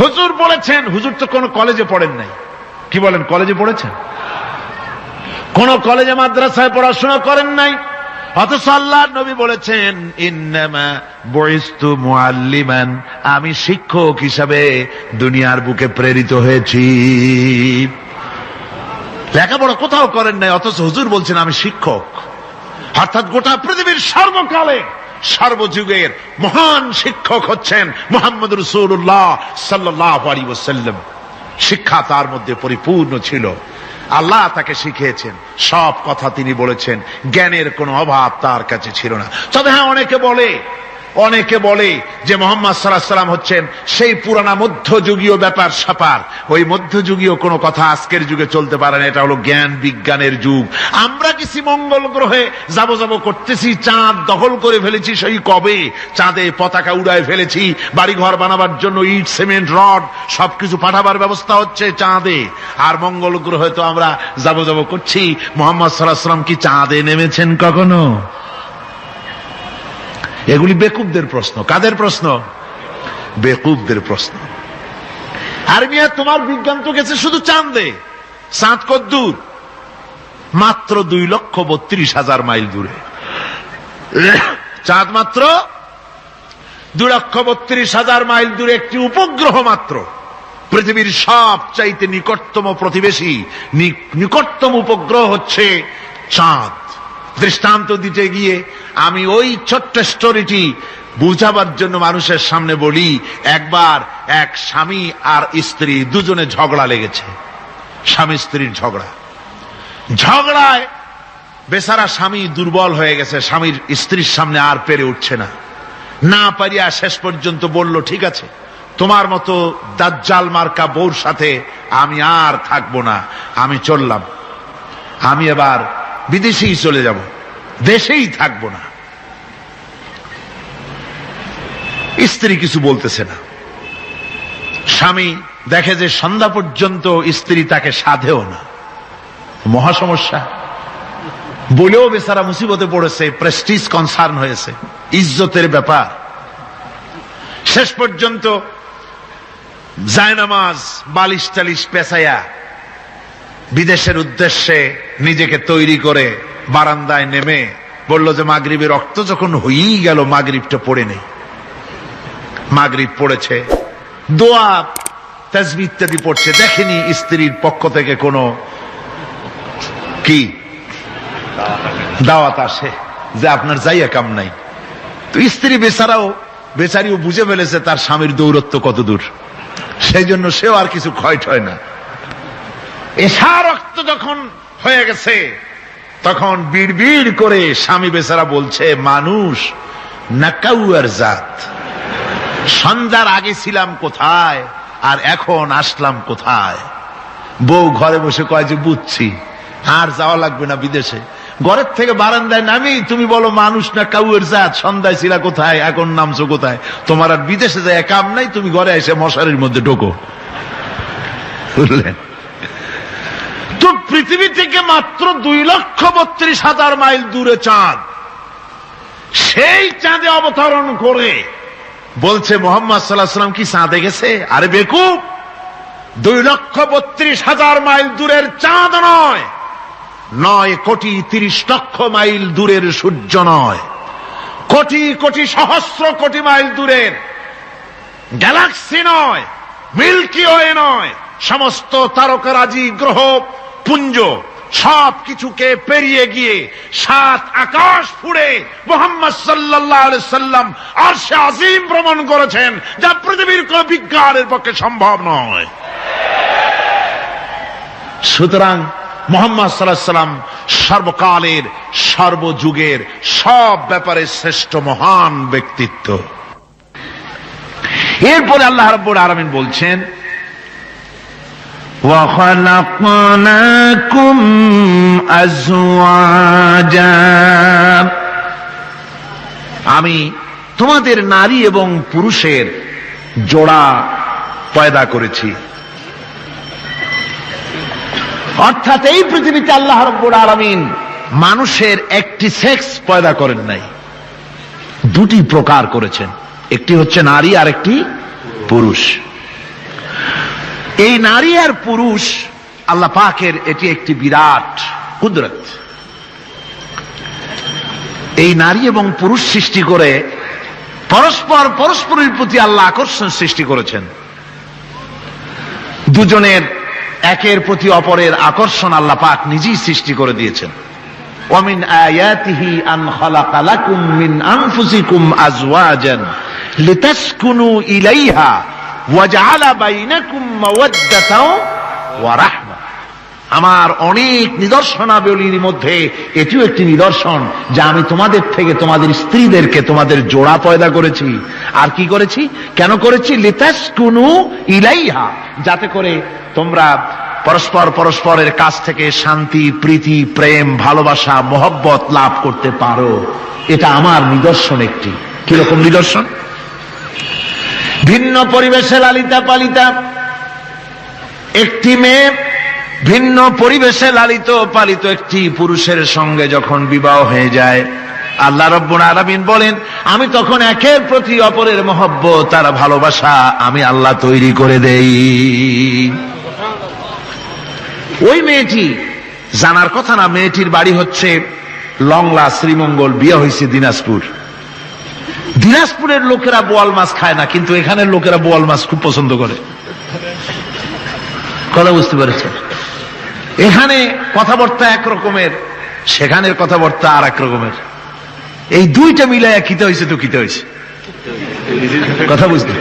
হুজুর বলেছেন, হুজুর তো কোনো কলেজে পড়েন নাই, কি বলেন? কলেজে পড়েছেন? কোন কলেজে মাদ্রাসায় পড়াশোনা করেন নাই, অথচ আল্লাহর নবী বলেছেন ইন্নামা বুইস্তু মুআল্লিমান, আমি শিক্ষক হিসাবে দুনিয়ার বুকে প্রেরিত হয়েছি। লেখাপড়া কোথাও করেন নাই, অথচ হুজুর বলছেন আমি শিক্ষক। অর্থাৎ গোটা পৃথিবীর সর্বকালে সর্বযুগের মহান শিক্ষক হচ্ছেন মুহাম্মদ রাসূলুল্লাহ সাল্লাল্লাহু আলাইহি ওয়াসাল্লাম। শিক্ষা তার মধ্যে পরিপূর্ণ ছিল, আল্লাহ তাকে শিখিয়েছেন, সব কথা তিনি বলেছেন, জ্ঞানের কোনো অভাব তার কাছে ছিল না। তবে হ্যাঁ, অনেকে বলে যে মুহাম্মদ সাল্লাল্লাহু আলাইহি ওয়াসাল্লাম হচ্ছেন সেই পুরানা মধ্যযুগীয় ব্যাপার স্যাপার। ওই মধ্যযুগীয় কোনো কথা আজকের যুগে চলতে পারে না, এটা হলো জ্ঞান বিজ্ঞানের যুগ। আমরা কিছু মঙ্গল গ্রহে যাব করতেছি, চাঁদ দখল করে ফেলেছি, সেই কবে চাঁদে পতাকা উড়ায় ফেলেছি, বাড়িঘর বানাবার জন্য ইট সিমেন্ট রড সবকিছু পাঠাবার ব্যবস্থা হচ্ছে চাঁদে। আর মঙ্গল গ্রহে তো আমরা যাব করছি। মুহাম্মদ সাল্লাল্লাহু আলাইহি ওয়াসাল্লাম কি চাঁদে নেমেছেন কখনো? এগুলি বেকুবদের প্রশ্ন। কাদের প্রশ্ন? বেকুবদের প্রশ্ন। আর মিয়া, তোমার বিজ্ঞান তো গেছে শুধু চাঁদে। চাঁদ কত দূর? মাত্র 2,32,000 মাইল দূরে। চাঁদ মাত্র 2,32,000 মাইল দূরে একটি উপগ্রহ মাত্র। পৃথিবীর সবচাইতে নিকটতম প্রতিবেশী, নিকটতম উপগ্রহ হচ্ছে চাঁদ। দৃষ্টান্ত দিতে গিয়ে আমি ওই ছোট্ট স্টোরিটি বুঝাবার জন্য মানুষের সামনে বলি। একবার এক স্বামী আর স্ত্রী দুজনে ঝগড়া লেগেছে, স্বামী স্ত্রীর ঝগড়ায় বেচারা স্বামী দুর্বল হয়ে গেছে, স্বামীর স্ত্রীর সামনে আর পেরে উঠছে না পারিয়া শেষ পর্যন্ত বলল, ঠিক আছে, তোমার মতো দাজ্জাল মার্কা বউর সাথে আমি আর থাকবো না, আমি চললাম, আমি এবার বিদেশেই চলে যাব, দেশেই থাকবো না। স্ত্রী কিছু বলতেছে না। স্বামী দেখে যে সন্ধ্যা পর্যন্ত স্ত্রী তাকে সাধেও না, মহা সমস্যা। বলেও বেচারা মুসিবতে পড়েছে, প্রেস্টিজ কনসার্ন হয়েছে, ইজ্জতের ব্যাপার। শেষ পর্যন্ত জায়নামাজ বালিশ টালিশ পেঁচাইয়া বিদেশের উদ্দেশ্যে নিজেকে তৈরি করে বারান্দায় নেমে বলল যে মাগরিবের রক্ত যখন হয়েই গেল, মাগরিবটা পড়ে নেই। মাগরিব পড়েছে, দোয়া তাসবিহ ইত্যাদি পড়ছে, দেখেনি স্ত্রীর পক্ষ থেকে কোনো কি দাওয়াত আসে যে আপনার যাইয়া কাম নাই। তো স্ত্রী বেচারিও বুঝে ফেলেছে তার স্বামীর দৌরত্ব কত দূর, সেই জন্য সেও আর কিছু ক্ষয় টয় না। এশা রক্ত যখন হয়ে গেছে তখন বিড়বিড় করে স্বামী বেচারা বলছে, মানুষ নাকাউয়ার জাত, সন্ধ্যার আগে ছিলাম কোথায় আর এখন আসলাম কোথায়। বউ ঘরে বসে কয় যে বুঝছি, আর যাওয়া লাগবে না বিদেশে। ঘরের থেকে বারান্দায় নামি তুমি বলো মানুষ না কাউয়ের জাত, সন্ধ্যায় ছিলা কোথায়, এখন নামছো কোথায়। তোমার আর বিদেশে যায় কাম নাই, তুমি ঘরে এসে মশারির মধ্যে ঢোকো। বুঝলেন? তো পৃথিবী থেকে মাত্র 2,32,000 মাইল দূরে চাঁদ, সেই চাঁদে অবতরণ করে বলছে মুহাম্মদ সাল্লাল্লাহু আলাইহি ওয়াসাল্লাম কি চাঁদে গেছে? আরে বেকুব, 2,32,000 মাইল দূরের চাঁদ নয়, 9,30,00,000 মাইল দূরের সূর্য নয়, কোটি কোটি সহস্র কোটি মাইল দূরের গ্যালাক্সি নয়, মিল্কি ওয়ে নয়, সমস্ত তারকারাজি গ্রহ পুঞ্জ সবকিছুকে পেরিয়ে গিয়ে 7 আকাশ ফুড়ে মুহাম্মদ সাল্লাল্লাহু আলাইহি সাল্লাম আরশে আজিম ভ্রমণ করেছেন, যা পৃথিবীর কোন বিজ্ঞানের পক্ষে সম্ভব নয়। সুতরাং মুহাম্মদ সাল্লাল্লাহু আলাইহি সাল্লাম সর্বকালের সর্বযুগের সব ব্যাপারে শ্রেষ্ঠ মহান ব্যক্তিত্ব। এরপরে আল্লাহ রাব্বুল আলামিন বলছেন, وَخَلَقْنَاكُمْ أَزْوَاجًا, আমি তোমাদের নারী এবং পুরুষের জোড়া পয়দা করেছি। অর্থাৎ এই পৃথিবীতে আল্লাহ রাব্বুল আলামিন মানুষের একটি সেক্স পয়দা করেন নাই, দুটি প্রকার করেছেন, একটি হচ্ছে নারী আর একটি পুরুষ। এই নারী আর পুরুষ আল্লাহ পাকের এটি একটি বিরাট কুদরত। এই নারী এবং পুরুষ সৃষ্টি করে পরস্পরের প্রতি আল্লাহ আকর্ষণ সৃষ্টি করেছেন। দুজনের একের প্রতি অপরের আকর্ষণ আল্লাহ পাক নিজেই সৃষ্টি করে দিয়েছেন। ومن آياته أن خلق لكم من أنفسكم أزواجا لتسكنوا إليها وجعل بينكم مودة ورحمة। আমার অনেক নিদর্শনাবলীর মধ্যে এটিও একটি নিদর্শন যে আমি তোমাদের থেকে তোমাদের স্ত্রীদেরকে তোমাদের জোড়া পয়দা করেছি। আর কি করেছি, কেন করেছি? লিতাসকুনু ইলাইহা, যাতে করে তোমরা পরস্পর পরস্পরের কাছ থেকে শান্তি, প্রীতি, প্রেম, ভালোবাসা, মহব্বত লাভ করতে পারো। এটা আমার নিদর্শন একটি। কিরকম নিদর্শন? ভিন্ন পরিবেশে লালিতা পালিতা একটি মেয়ে ভিন্ন পরিবেশে লালিত পালিত একটি পুরুষের সঙ্গে যখন বিবাহ হয়ে যায়, আল্লাহ রাব্বুল আলামিন বলেন আমি তখন একের প্রতি অপরের মহব্বত আর ভালোবাসা আমি আল্লাহ তৈরি করে দেই। ওই মেয়েটি জানার কথা না, মেয়েটির বাড়ি হচ্ছে লংলা, শ্রীমঙ্গল, বিয়ে হয়েছে দিনাজপুর। দিনাজপুরের লোকেরা বোয়াল মাছ খায় না, কিন্তু এখানের লোকেরা বোয়াল মাছ খুব পছন্দ করে। কথা বুঝতে পেরেছেন? এখানে কথাবার্তা এক রকমের, সেখানের কথাবার্তা আর এক রকমের। এই দুইটা মিলাইয়া কিতে হয়েছে তো কিতে হয়েছে, কথা বুঝতে।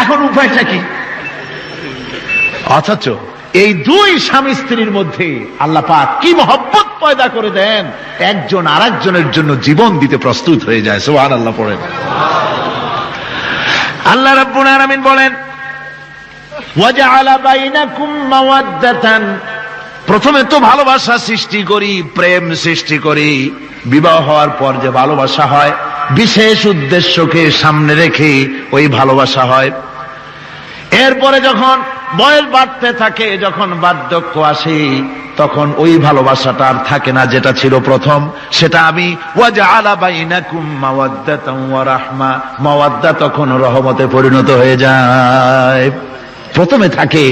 এখন উপায়টা কি? অথচ এই দুই স্বামী স্ত্রীর মধ্যে আল্লাহ পাক কি মহব্বত পয়দা করে দেন, একজন আরেকজনের জন্য জীবন দিতে প্রস্তুত হয়ে যায়। সুবহানাল্লাহ পড়েন। আল্লাহ রাব্বুল আলামিন বলেন ওয়াজআলা বাইনাকুম মাওয়াদ্দাতান, প্রথমে তো ভালোবাসা সৃষ্টি করি, প্রেম সৃষ্টি করি। বিবাহ হওয়ার পর যে ভালোবাসা হয়, বিশেষ উদ্দেশ্যকে সামনে রেখে ওই ভালোবাসা হয়। এরপরে যখন বয়স বাড়তে থাকে, যখন বার্ধক্য আসে, তখন ওই ভালোবাসাটা আর থাকে না যেটা ছিল প্রথম। সেটা আমি ওয়াজআলা বাইনাকুম মাওয়াদ্দাতান ওয়া রাহমা, মাওয়াদ্দা তখন রহমতে পরিণত হয়ে যায়। প্রথমে থাকে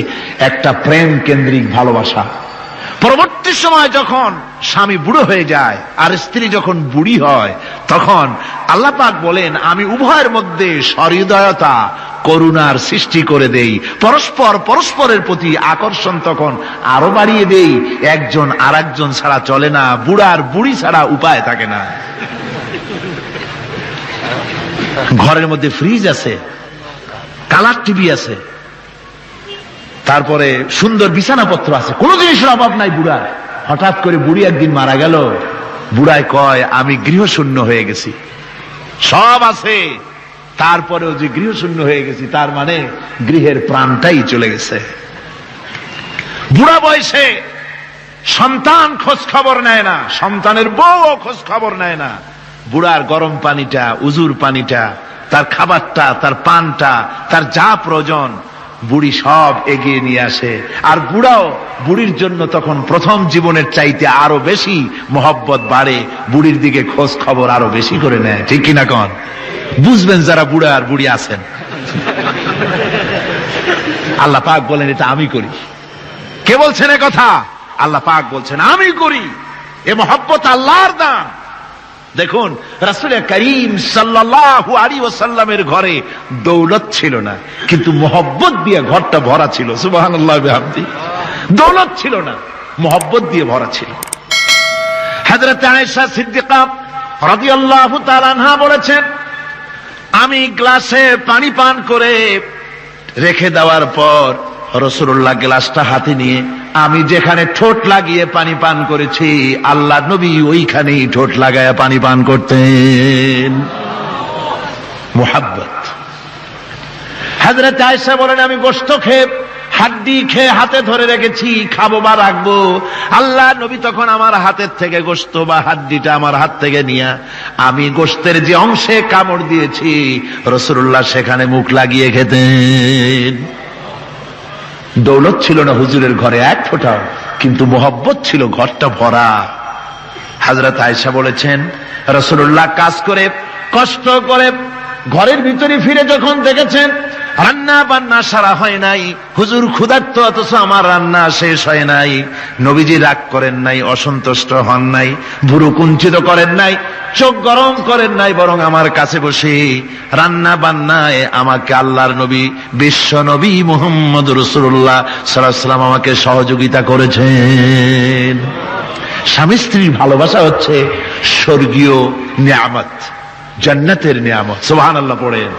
একটা প্রেম কেন্দ্রিক ভালোবাসা। পরবর্তী সময় যখন স্বামী বুড়ো হয়ে যায় আর স্ত্রী যখন বুড়ি হয়, তখন আল্লাহ পাক বলেন আমি উভয়ের মধ্যে সহৃদয়তা, করুণার সৃষ্টি করে দেই। পরস্পর পরস্পরের প্রতি আকর্ষণ তখন আরো বাড়িয়ে দেই। একজন আর একজন ছাড়া চলে না, বুড়ার বুড়ি ছাড়া উপায় থাকে না। ঘরের মধ্যে ফ্রিজ আছে, কালার টিভি আছে, তারপরে সুন্দর বিছানাপত্র আছে, কোনো জিনিসের অভাব নাই বুড়ার। হঠাৎ করে বুড়ি একদিন মারা গেল, বুড়ায় কয় আমি গৃহশূন্য হয়ে গেছি। সব আছে, তারপরেও যে গৃহশূন্য হয়ে গেছি, তার মানে গৃহের প্রাণটাই চলে গেছে। বুড়া বয়সে সন্তান খোঁজ খবর নেয় না, সন্তানের বউ খোঁজ খবর নেয় না। বুড়ার গরম পানিটা, উজুর পানিটা, তার খাবারটা, তার পানটা, তার যা প্রয়োজন বুড়ি সব এগিয়ে নিয়ে আসে। আর বুড়াও বুড়ির জন্য তখন প্রথম জীবনের চাইতে আরো বেশি মহব্বত বাড়ে, বুড়ির দিকে খোঁজ খবর আরো বেশি করে নেয়। ঠিক কিনা কন? বুঝবেন যারা বুড়া আর বুড়ি আছেন। আল্লাহ পাক বলেন এটা আমি করি। কে বলছেন এ কথা? আল্লাহ পাক বলছেন আমি করি। এ মহব্বত আল্লাহর দান। দেখুন রাসূল করিম সাল্লাল্লাহু আলাইহি ওয়াসাল্লামের ঘরে দৌলত ছিল না, কিন্তু মহব্বত দিয়ে ঘরটা ভরা ছিল। সুবহানাল্লাহ বিহামদি। দৌলত ছিল না, মহব্বত দিয়ে ভরা ছিল। হযরত আয়েশা সিদ্দিকা রাদিয়াল্লাহু তাআলা আনহা বলেছেন আমি গ্লাসে পানি পান করে রেখে দেওয়ার পর রাসূলুল্লাহ গ্লাসটা হাতে নিয়ে আমি যেখানে ঠোঁট লাগিয়ে পানি পান করেছি, আল্লাহ নবী ওইখানেই ঠোঁট লাগায়া পানি পান করতেন। মুহাব্বত। হযরত আয়েশা বলেন আমি গোশত খেয়ে, হাড্ডি খেয়ে হাতে ধরে রেখেছি, খাবো বা রাখবো। আল্লাহ নবী তখন আমার হাতের থেকে গোশত বা হাড্ডিটা আমার হাত থেকে নিয়ে আমি গোশতের যে অংশে কামড় দিয়েছি, রাসূলুল্লাহ সেখানে মুখ লাগিয়ে খেতেন। দৌলত ছিল না হুজুরের ঘরে এক ফোঁটাও, কিন্তু মোহব্বত ছিল ঘরটা ভরা। হযরত আয়েশা বলেছেন রাসূলুল্লাহ কাজ করে কষ্ট করে ঘরের ভিতরে ফিরে যখন দেখেছেন রান্না বান্না সারা হয় নাই, হুজুর ক্ষুধার্ত অথচ আমার রান্না শেষ হয় নাই, নবীজি রাগ করেন নাই, অসন্তুষ্ট হন নাই, ভুরু কুঞ্চিত করেন নাই, চোখ গরম করেন নাই, বরং আমার কাছে বসে রান্না বান্নায় আমাকে আল্লাহর নবী, বিশ্ব নবী মুহাম্মদ রাসূলুল্লাহ সাল্লাল্লাহু আলাইহি ওয়াসাল্লাম আমাকে সহযোগিতা করেছেন। স্বামী স্ত্রীর ভালোবাসা হচ্ছে স্বর্গীয় নিয়ামত, জান্নাতের নিয়ামত। সুবহানাল্লাহ পড়েন।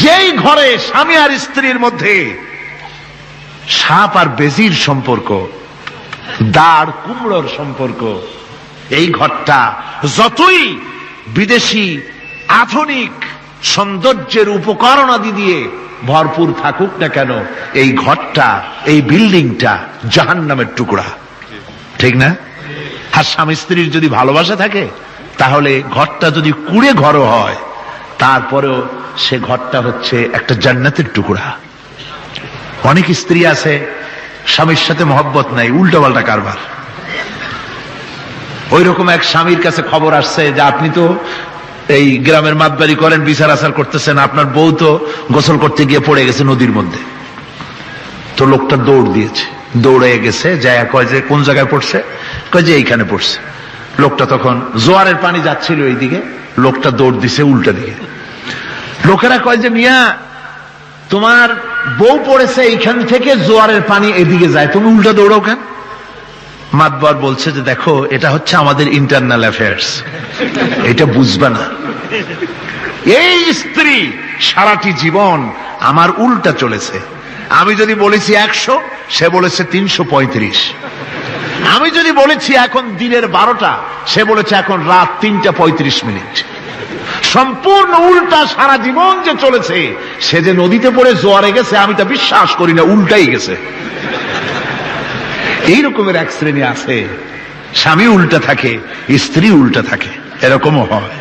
যেই ঘরে স্বামী আর স্ত্রীর মধ্যে সাপ আর বেজির সম্পর্ক, দাঁড় কুমড়োর সম্পর্ক, এই ঘরটা যতই বিদেশি আধুনিক সৌন্দর্যের উপকরণ আদি দিয়ে ভরপুর থাকুক না কেন, এই ঘরটা, এই বিল্ডিংটা জাহান্নামের টুকরা, ঠিক না? আর স্বামী স্ত্রীর যদি ভালোবাসা থাকে, তাহলে ঘরটা যদি কুড়ে ঘর হয়, তারপরেও সে ঘরটা হচ্ছে একটা জান্নাতের টুকরা। অনেক স্ত্রী আছে স্বামীর সাথে মহব্বত নাই, উল্টো পাল্টা কারবার। ওই রকম এক স্বামীর কাছে খবর আসছে যে আপনি তো এই গ্রামের মাতবাড়ি করেন, বিচার আচার করতেছেন, আপনার বউ তো গোসল করতে গিয়ে পড়ে গেছে নদীর মধ্যে। তো লোকটা দৌড় দিয়েছে, দৌড়ে গেছে, যায় কয় যে কোন জায়গায় পড়ছে, কয় যে এইখানে পড়ছে। লোকটা তখন জোয়ারের পানি যাচ্ছিল এইদিকে, লোকটা দৌড় দিছে উল্টা দিকে। লোকেরা কয় যে মিয়া তোমার বউ পড়েছে এইখান থেকে জোয়ারের পানি এদিকে যায়, তুমি উল্টা দৌড়াও কেন? মাতবার বলছে যে দেখো, এটা হচ্ছে আমাদের ইন্টারনাল অ্যাফেয়ার্স, এটা বুঝবা না। এই স্ত্রী সারাটি জীবন আমার উল্টা চলেছে। আমি যদি বলেছি 100, সে বলেছে 335। আমি যদি বলেছি এখন দিনের 12টা, সে বলেছে এখন রাত 3:35। সম্পূর্ণ উল্টা সারা জীবন যে চলেছে। সে যে নদীতে পড়ে জোয়ারে গেছে, আমি তা বিশ্বাস করি না, উল্টাই গেছে। এই রকমের এক শ্রেণী আছে, স্বামী উল্টা থাকে, স্ত্রী উল্টা থাকে, এরকমও হয়।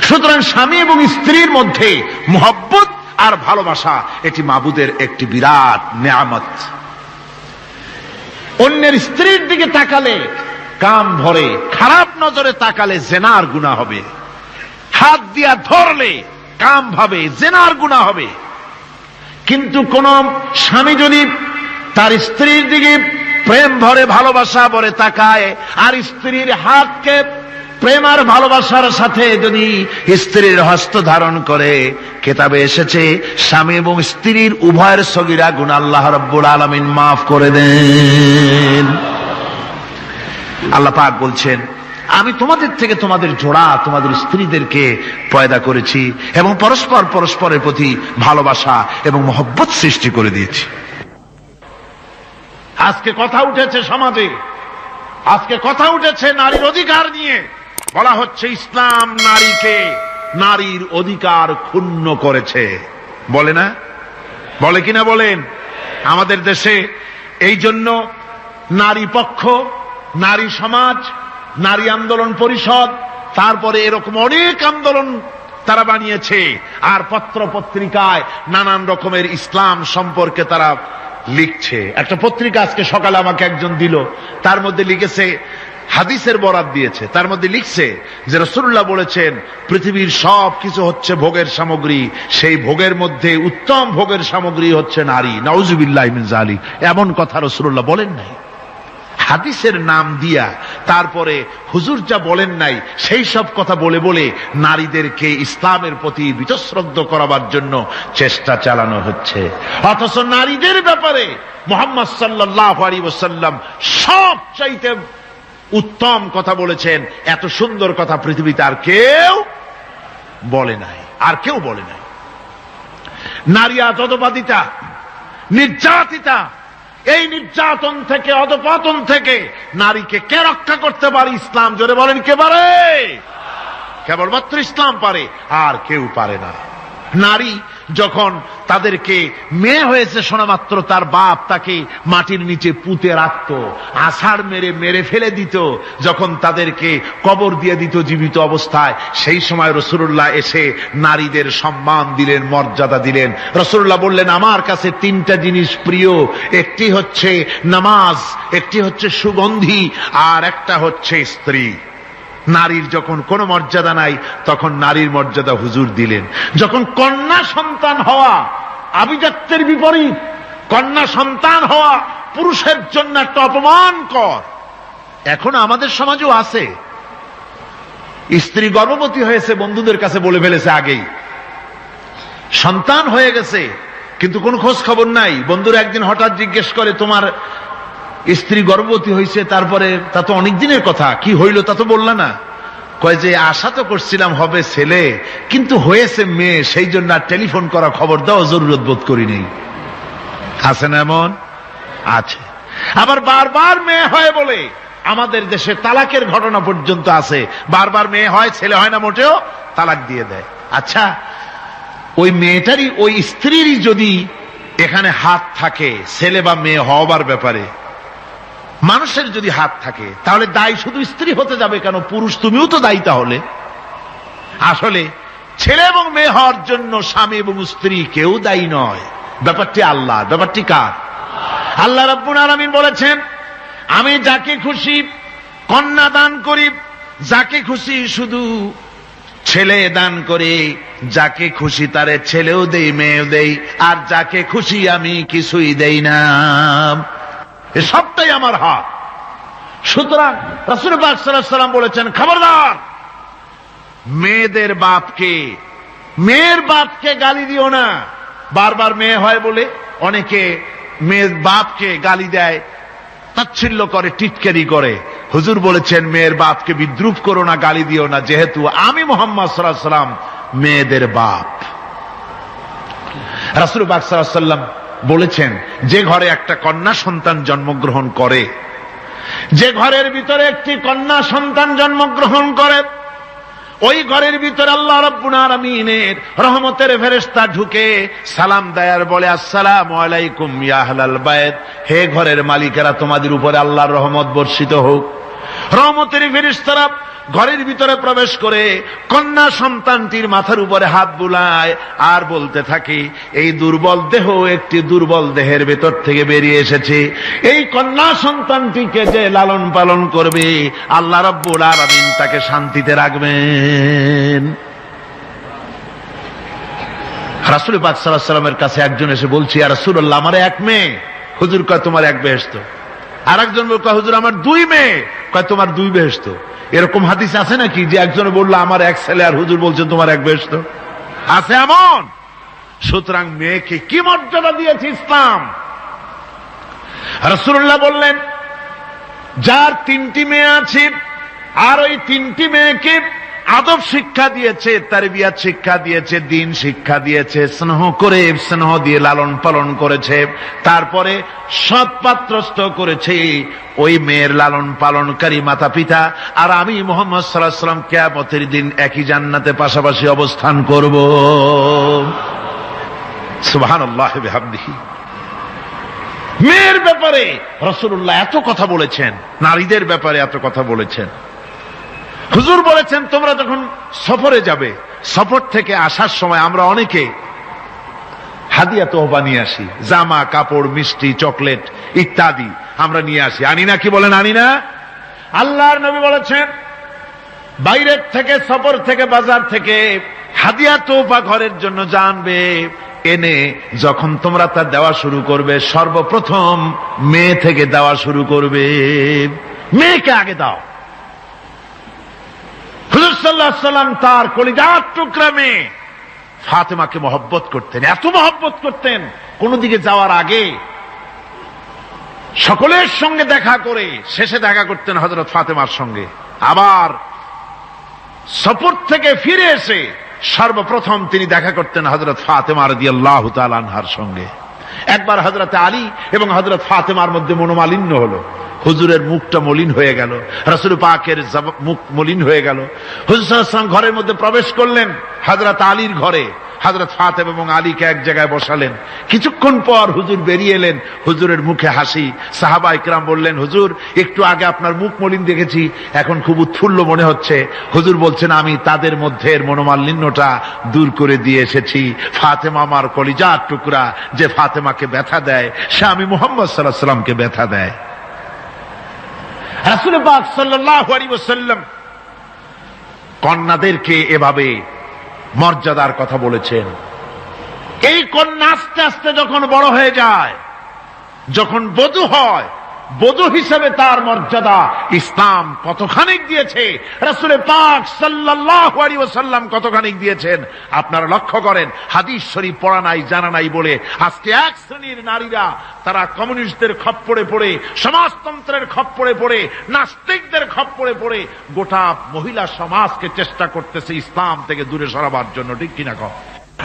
সুতরাং স্বামী এবং স্ত্রীর মধ্যে মহব্বত আর ভালোবাসা, এটি মাবুদের একটি বিরাট নিয়ামত। অন্যের স্ত্রীর দিকে তাকালে কাম ভরে, খারাপ নজরে তাকালে জেনার গুনাহ হবে। হাত দিয়া ধরলে কাম ভাবে জেনার গুনাহ হবে। কিন্তু কোন স্বামী যদি তার স্ত্রীর দিকে প্রেম ভরে, ভালোবাসা ভরে তাকায়, আর স্ত্রীর হাতকে প্রেম আর ভালোবাসার সাথে যদি স্ত্রীর হস্ত ধারণ করে, কেতাবে এসেছে স্বামী এবং স্ত্রীর উভয়ের সগীরা গুনাহ আল্লাহ রাব্বুল আলামিন মাফ করে দেন। আল্লাহ পাক বলছেন, আমি তোমাদের থেকে তোমাদের জোড়া, তোমাদের স্ত্রীদেরকে পয়দা করেছি এবং পরস্পর পরস্পরের প্রতি ভালোবাসা এবং মহব্বত সৃষ্টি করে দিয়েছি। আজকে কথা উঠেছে সমাজে, আজকে কথা উঠেছে নারীর অধিকার নিয়ে। বলা হচ্ছে ইসলাম নারীকে, নারীর অধিকার ক্ষুণ্ণ করেছে, বলে না? বলে কিনা বলেন? আমাদের দেশে এই জন্য নারী পক্ষ, নারী সমাজ, নারী আন্দোলন পরিষদ, তারপরে এরকম অনেক আন্দোলন তারা বানিয়েছে। আর পত্র পত্রিকায় নানান রকমের ইসলাম সম্পর্কে তারা লিখছে। একটা পত্রিকা আজকে সকালে আমাকে একজন দিল, তার মধ্যে লিখেছে, হাদিসের বরাত দিয়েছে, তার মধ্যে লিখছে যে রাসূলুল্লাহ বলেছেন পৃথিবীর সব কিছু হচ্ছে ভোগের সামগ্রী, সেই ভোগের মধ্যে উত্তম ভোগের সামগ্রী হচ্ছে নারী। নাউযুবিল্লাহি মিন যালিক, এমন কথা রাসূলুল্লাহ বলেন নাই। হাদিসের নাম দিয়া তারপরে হুজুর যা বলেন নাই সেই সব কথা বলে বলে নারীদেরকে ইসলামের প্রতি বীতশ্রদ্ধ করাবার জন্য চেষ্টা চালানো হচ্ছে। অথচ নারীদের ব্যাপারে মুহাম্মদ সাল্লাল্লাহু আলাইহি ওয়াসাল্লাম সবচাইতে উত্তম কথা বলেছেন। এত সুন্দর কথা পৃথিবীতে আর কেউ বলে নাই, আর কেউ বলে নাই। নারী আজ অধঃপাতিতা, নির্যাতিতা। এই নির্যাতন থেকে, অধঃপতন থেকে নারীকে কে রক্ষা করতে পারে? ইসলাম। জোরে বলেন, কে পারে? কেবলমাত্র ইসলাম পারে, আর কেউ পারে না। নারী যখন তাদেরকে মেয়ে হয়েছে শোনা মাত্র তার বাপ তাকে মাটির নিচে পুঁতে রাখত, আছাড় মেরে মেরে ফেলে দিত, যখন তাদেরকে কবর দিয়ে দিত জীবিত অবস্থায়, সেই সময় রাসূলুল্লাহ এসে নারীদের সম্মান দিলেন, মর্যাদা দিলেন। রাসূলুল্লাহ বললেন, আমার কাছে 3টা জিনিস প্রিয়, একটি হচ্ছে নামাজ, একটি হচ্ছে সুগন্ধি, আর একটা হচ্ছে স্ত্রী। নারীর যখন কোনো মর্যাদা নাই, তখন নারীর মর্যাদা হুজুর দিলেন। যখন কন্যা সন্তান হওয়া আভিজাত্যের বিপরীত, কন্যা সন্তান হওয়া পুরুষের জন্য একটা অপমানকর। এখন আমাদের সমাজেও আছে, স্ত্রী গর্ভবতী হয়েছে, বন্ধুদের কাছে বলে ফেলেছে আগেই, সন্তান হয়ে গেছে, কিন্তু কোনো খোঁজ খবর নাই। বন্ধুরা একদিন হঠাৎ জিজ্ঞেস করে, তোমার স্ত্রী গর্ভবতী হয়েছে, তারপরে তা তো অনেক দিনের কথা, কি হইল তা তো বললা না। কয় যে আশা তো করছিলাম হবে ছেলে, কিন্তু হয়েছে মেয়ে, সেই জন্য আর টেলিফোন করা খবর দেওয়া জরুরত বোধ করি নেই। আছে না এমন? আছে। আবার বারবার মেয়ে হয় বলে আমাদের দেশে তালাকের ঘটনা পর্যন্ত আছে। বারবার মেয়ে হয়, ছেলে হয় না মোটেও, তালাক দিয়ে দেয়। আচ্ছা, ওই মেয়েটারই, ওই স্ত্রীরই যদি এখানে হাত থাকে ছেলে বা মেয়ে হওয়ার ব্যাপারে, মানুষের যদি হাত থাকে, তাহলে দায়ী শুধু স্ত্রী হতে যাবে কেন? পুরুষ তুমিও তো দায়ী তাহলে। আসলে ছেলে এবং মেয়ে হওয়ার জন্য স্বামী এবং স্ত্রী কেউ দায়ী নয়, ব্যাপারটি আল্লাহ। ব্যাপারটি কার? আল্লাহ রাব্বুল আলামিন বলেছেন, আমি যাকে খুশি কন্যা দান করি, যাকে খুশি শুধু ছেলে দান করে, যাকে খুশি তারে ছেলেও দেই মেয়েও দেই, আর যাকে খুশি আমি কিছুই দেই না। এ সবটাই আমার হাত। সুতরাং রাসূল পাক সাল্লাল্লাহু আলাইহি ওয়াসাল্লাম বলেছেন, খবরদার মেয়েদের বাপকে, মেয়ের বাপকে গালি দিও না। বারবার মেয়ে হয় বলে অনেকে মেয়ের বাপকে গালি দেয়, তাচ্ছিল্য করে, টিটকারি করে। হুজুর বলেছেন মেয়ের বাপকে বিদ্রুপ করো না, গালি দিও না, যেহেতু আমি মুহাম্মদ সাল্লাল্লাহু আলাইহি ওয়াসাল্লাম মেয়েদের বাপ। রাসূল পাক সাল্লাল্লাহু আলাইহি ওয়াসাল্লাম বলেছেন, যে ঘরে একটা কন্যা সন্তান জন্মগ্রহণ করে, যে ঘরের ভিতরে একটি কন্যা সন্তান জন্মগ্রহণ করে, ওই ঘরের ভিতরে আল্লাহ রাব্বুল আলামিনের রহমতের ফেরেশতা ঢুকে সালাম দেয় আর বলে, আসসালামু আলাইকুম ইয়া আহলাল বাইত, হে ঘরের মালিকেরা, তোমাদের উপরে আল্লাহর রহমত বর্ষিত হোক। রহমতের ফেরেশতারা ঘরের ভিতরে প্রবেশ করে কন্যা সন্তানটির মাথার উপরে হাত বুলায় আর বলতে থাকে, এই দুর্বল দেহ একটি দুর্বল দেহের ভেতর থেকে বেরিয়ে এসেছে, এই কন্যা সন্তানটিকে যে লালন পালন করবে আল্লাহ রাব্বুল আলামিন তাকে শান্তিতে রাখবেন। রাসূল পাক সাল্লাল্লাহু আলাইহি ওয়াসাল্লামের কাছে একজন এসে বলছে, ইয়া রাসূলুল্লাহ, আমার এক মেয়ে। হুজুর কয়, তোমার এক বেহেশত। আর একজন বলল, হুজুর আমার দুই মেয়ে। কয়, তোমার দুই বেহেশত। এরকম হাদিস আছে নাকি যে একজনে বললো আমার এক ছেলে, আর হুজুর বলছেন তোমার এক বেহেশত? আছে এমন? সুতরাং মেয়েকে কি মর্যাদা দিয়েছে ইসলাম। রাসূলুল্লাহ বললেন, যার তিনটি মেয়ে আছে আর ওই তিনটি মেয়েকে আদব শিক্ষা দিয়েছে, তারবিয়াত শিক্ষা দিয়েছে, দ্বীন শিক্ষা দিয়েছে, স্নেহ করে, স্নেহ দিয়ে লালন পালন করেছে, তারপরে সৎ পাত্রস্থ করেছে, ওই মেয়ের লালন পালনকারী মাতা পিতা আর আমি মুহাম্মদ সাল্লাল্লাহু আলাইহি ওয়াসাল্লাম কিয়ামতের দিন একই জান্নাতে পাশাপাশি অবস্থান করব। সুবহানাল্লাহ বিহামদিহি। মেয়ের ব্যাপারে রাসূলুল্লাহ এত কথা বলেছেন, নারীদের ব্যাপারে এত কথা বলেছেন। হুজুর বলেছেন, তোমরা যখন সফরে যাবে, সফর থেকে আসার সময় আমরা অনেকে হাদিয়া তোহফা নিয়ে আসি, জামা কাপড়, মিষ্টি, চকলেট ইত্যাদি আমরা নিয়ে আসি, আনি না? কি বলেন, আনি না? আল্লাহর নবী বলেছেন, বাইরের থেকে, সফর থেকে, বাজার থেকে হাদিয়া তোহফা ঘরের জন্য জানবে, এনে যখন তোমরা তা দেওয়া শুরু করবে, সর্বপ্রথম মেয়ে থেকে দেওয়া শুরু করবে। মেয়েকে আগে দাও। হুজুর সাল্লাল্লাহু আলাইহি ওয়াসাল্লাম তার কলিজার টুকরা মেয়ে ফাতেমাকে মহব্বত করতেন, এত মহব্বত করতেন, কোন দিকে যাওয়ার আগে সকলের সঙ্গে দেখা করে শেষে দেখা করতেন হযরত ফাতেমার সঙ্গে। আবার সফর থেকে ফিরে এসে সর্বপ্রথম তিনি দেখা করতেন হযরত ফাতেমা রাদিয়াল্লাহু তাআলা আনহার সঙ্গে। একবার হযরত আলী এবং হযরত ফাতেমার মধ্যে মনোমালিন্য হলো, হুজুরের মুখটা মলিন হয়ে গেল, রাসূল পাকের মুখ মলিন হয়ে গেল। হুজুর সাল্লাল্লাহু আলাইহি ওয়াসাল্লাম ঘরের মধ্যে প্রবেশ করলেন, হযরত আলীর ঘরে হযরত ফাতেমা এবং আলীকে এক জায়গায় বসালেন। কিছুক্ষণ পর হুজুর বেরিয়ে এলেন, হুজুরের মুখে হাসি। সাহাবা ইকরাম বললেন, হুজুর একটু আগে আপনার মুখ মলিন দেখেছি, এখন খুব উৎফুল্ল মনে হচ্ছে। হুজুর বলছেন, আমি তাদের মধ্যে মনোমালিন্যটা দূর করে দিয়ে এসেছি। ফাতেমা আমার কলিজার টুকরা, যে ফাতেমাকে ব্যথা দেয় সে আমি মুহাম্মদ সাল্লাল্লাহু আলাইহি ওয়াসাল্লামকে ব্যথা দেয়। রাসূল পাক সাল্লাল্লাহু আলাইহি ওয়াসাল্লাম কন্যাদেরকে এভাবে মর্যাদার কথা বলেছেন। এই কন্যা আস্তে আস্তে যখন বড় হয়ে যায়, যখন বধূ হয়, বধূ হিসেবে তার মর্যাদা ইসলাম কতখানি দিয়েছে, রাসূল পাক সাল্লাল্লাহু আলাইহি ওয়াসাল্লাম কতখানি দিয়েছেন আপনারা লক্ষ্য করেন। হাদিস শরীফ পড়া নাই, জানা নাই বলে আজকে এক শ্রেণীর নারীরা তারা কমিউনিস্টদের খপ্পরে পড়ে, সমাজতন্ত্রের খপ্পরে পড়ে, নাস্তিকদের খপ্পরে পড়ে গোটা মহিলা সমাজকে চেষ্টা করতেছে ইসলাম থেকে দূরে সরাবার জন্য, ঠিক কিনা কও?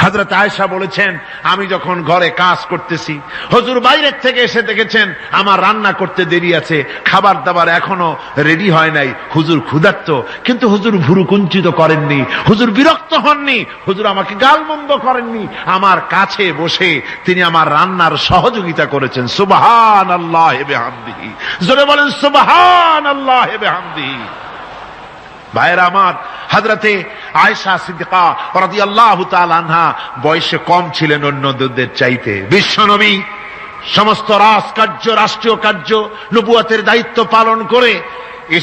হযরত আয়েশা বলেছেন, আমি যখন ঘরে কাজ করতেছি, হুজুর বাইরের থেকে এসে দেখেছেন আমার রান্না করতে দেরি আছে, খাবার দাবার এখনো রেডি হয় নাই, হুজুর ক্ষুধার্ত, কিন্তু হুজুর ভুরু কুঞ্চিত করেননি, হুজুর বিরক্ত হননি, হুজুর আমাকে গালমন্দ করেননি, আমার কাছে বসে তিনি আমার রান্নার সহযোগিতা করেছেন। সুবহানাল্লাহি ওয়া বিহামদিহি, জোরে বলেন সুবহানাল্লাহি ওয়া বিহামদিহি। ভাইরা আমার, হযরতে আয়েশা সিদ্দিকা রাদিয়াল্লাহু তাআলা আনহা বয়সে কম ছিলেন অন্যদের চাইতে। বিশ্বনবী সমস্ত রাজকার্য, রাষ্ট্রীয় কার্য, নবুয়তের দায়িত্ব পালন করে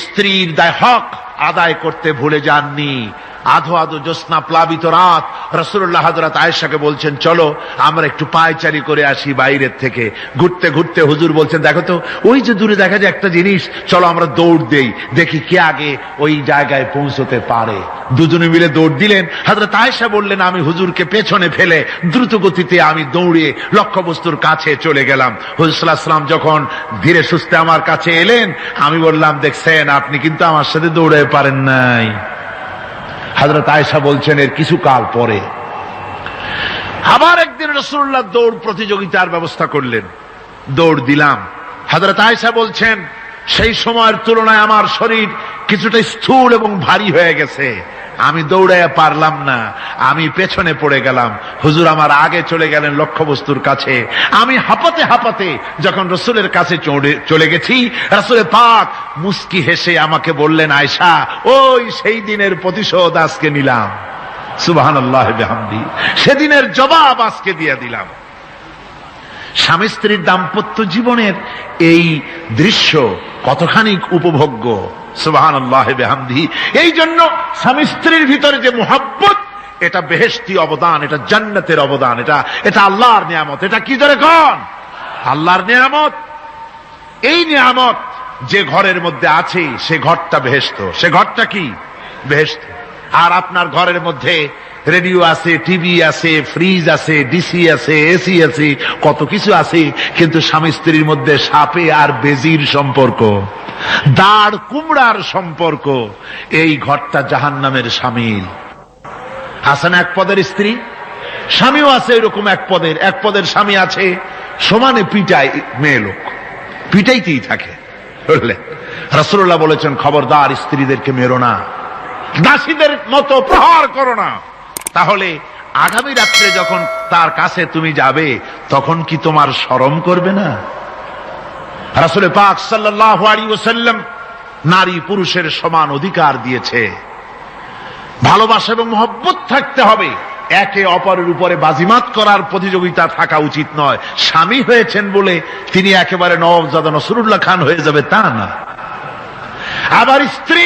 স্ত্রীর হক আদায় করতে ভুলে যাননি। আধো আধো জ্যোৎস্না প্লাবিত রাত রাসূলুল্লাহ হযরত আয়েশাকে বলছেন, চলো আমরা একটু পায়চারি করে আসি বাইরের থেকে। ঘুরতে ঘুরতে হুজুর বলছেন, দেখো তো ওই যে দূরে দেখা যায় একটা জিনিস, চলো আমরা দৌড় দেই, দেখি কে আগে ওই জায়গায় পৌঁছতে পারে। দুজনে মিলে দৌড় দিলেন। হযরত আয়েশা বললেন, আমি হুজুরকে পেছনে ফেলে দ্রুত গতিতে আমি দৌড়ে লক্ষ্যবস্তুর কাছে চলে গেলাম। হুজুর সাল্লাল্লাহু আলাইহি ওয়াসাল্লাম যখন ধীরে সুস্থে আমার কাছে এলেন, আমি বললাম, দেখছেন আপনি কিন্তু আমার সাথে দৌড়ে পারেন নাই। হযরত আয়েশা বলছেন, এর কিছু কাল পরে আবার একদিন রাসূলুল্লাহ দৌড় প্রতিযোগিতার ব্যবস্থা করলেন, দৌড় দিলাম। হযরত আয়েশা বলছেন, সেই সময়ের তুলনায় আমার শরীর কিছুটা স্থূল এবং ভারী হয়ে গেছে, আমি দৌড়াইয়া পারলাম না, আমি পেছনে পড়ে গেলাম। হুজুর আমার আগে চলে গেলেন লক্ষ্যবস্তুর কাছে। আমি হাঁপাতে হাঁপাতে যখন রসুলের কাছে চলে গেছি, রাসূল পাক মুস্কি হেসে আমাকে বললেন, আয়েশা, ওই সেই দিনের প্রতিশোধ আজকে নিলাম। সুবহানাল্লাহ বিহামদি, সেদিনের জবাব আজকে দিয়ে দিলাম। স্বামী স্ত্রীর দাম্পত্য জীবনের এই দৃশ্য কতখানি উপভোগ্য। সুবহানাল্লাহ বিহামদিহি। এই জন্য স্বামী স্ত্রীর ভিতরে যে মুহাব্বত, এটা বেহেশতি অবদান, এটা জান্নাতের অবদান, এটা আল্লাহর নিয়ামত। এটা কি ধরে কোন? আল্লাহর নিয়ামত। এই নিয়ামত যে ঘরের মধ্যে আছে সে ঘরটা বেহেশত। সে ঘরটা কি? বেহেশত। আর আপনার ঘরের মধ্যে রেডিও আছে, টিভি আছে, ফ্রিজ আছে, ডিসি আছে, এসি আছে, কত কিছু আছে, কিন্তু স্বামী স্ত্রীর মধ্যে সাপে আর বেজির সম্পর্ক, দাঁড় কুমড়ার সম্পর্ক। এই ঘরটা জাহান্নামের শামিল। আছে না এক পদের স্ত্রী? স্বামীও আছে এরকম এক পদের স্বামী আছে, সমানে পিটায় মেয়ে লোক, পিটাইতেই থাকে। বুঝলেন? রাসূলুল্লাহ বলেছেন, খবরদার স্ত্রীদেরকে মেরো না, দাসীদের মতো প্রহার করো না। তাহলে আগামী রাত্রে যখন তার কাছে তুমি যাবে, তখন কি তোমার শরম করবে না? রাসূল পাক সাল্লাল্লাহু আলাইহি ওয়াসাল্লাম নারী পুরুষের সমান অধিকার দিয়েছে। ভালোবাসা এবং মহব্বত থাকতে হবে, একে অপরের উপরে বাজিমাত করার প্রতিযোগিতা থাকা উচিত নয়। স্বামী হয়েছেন বলে তিনি একেবারে নওয়াবজাদা নসরুল্লাহ খান হয়ে যাবে তা না। আবার স্ত্রী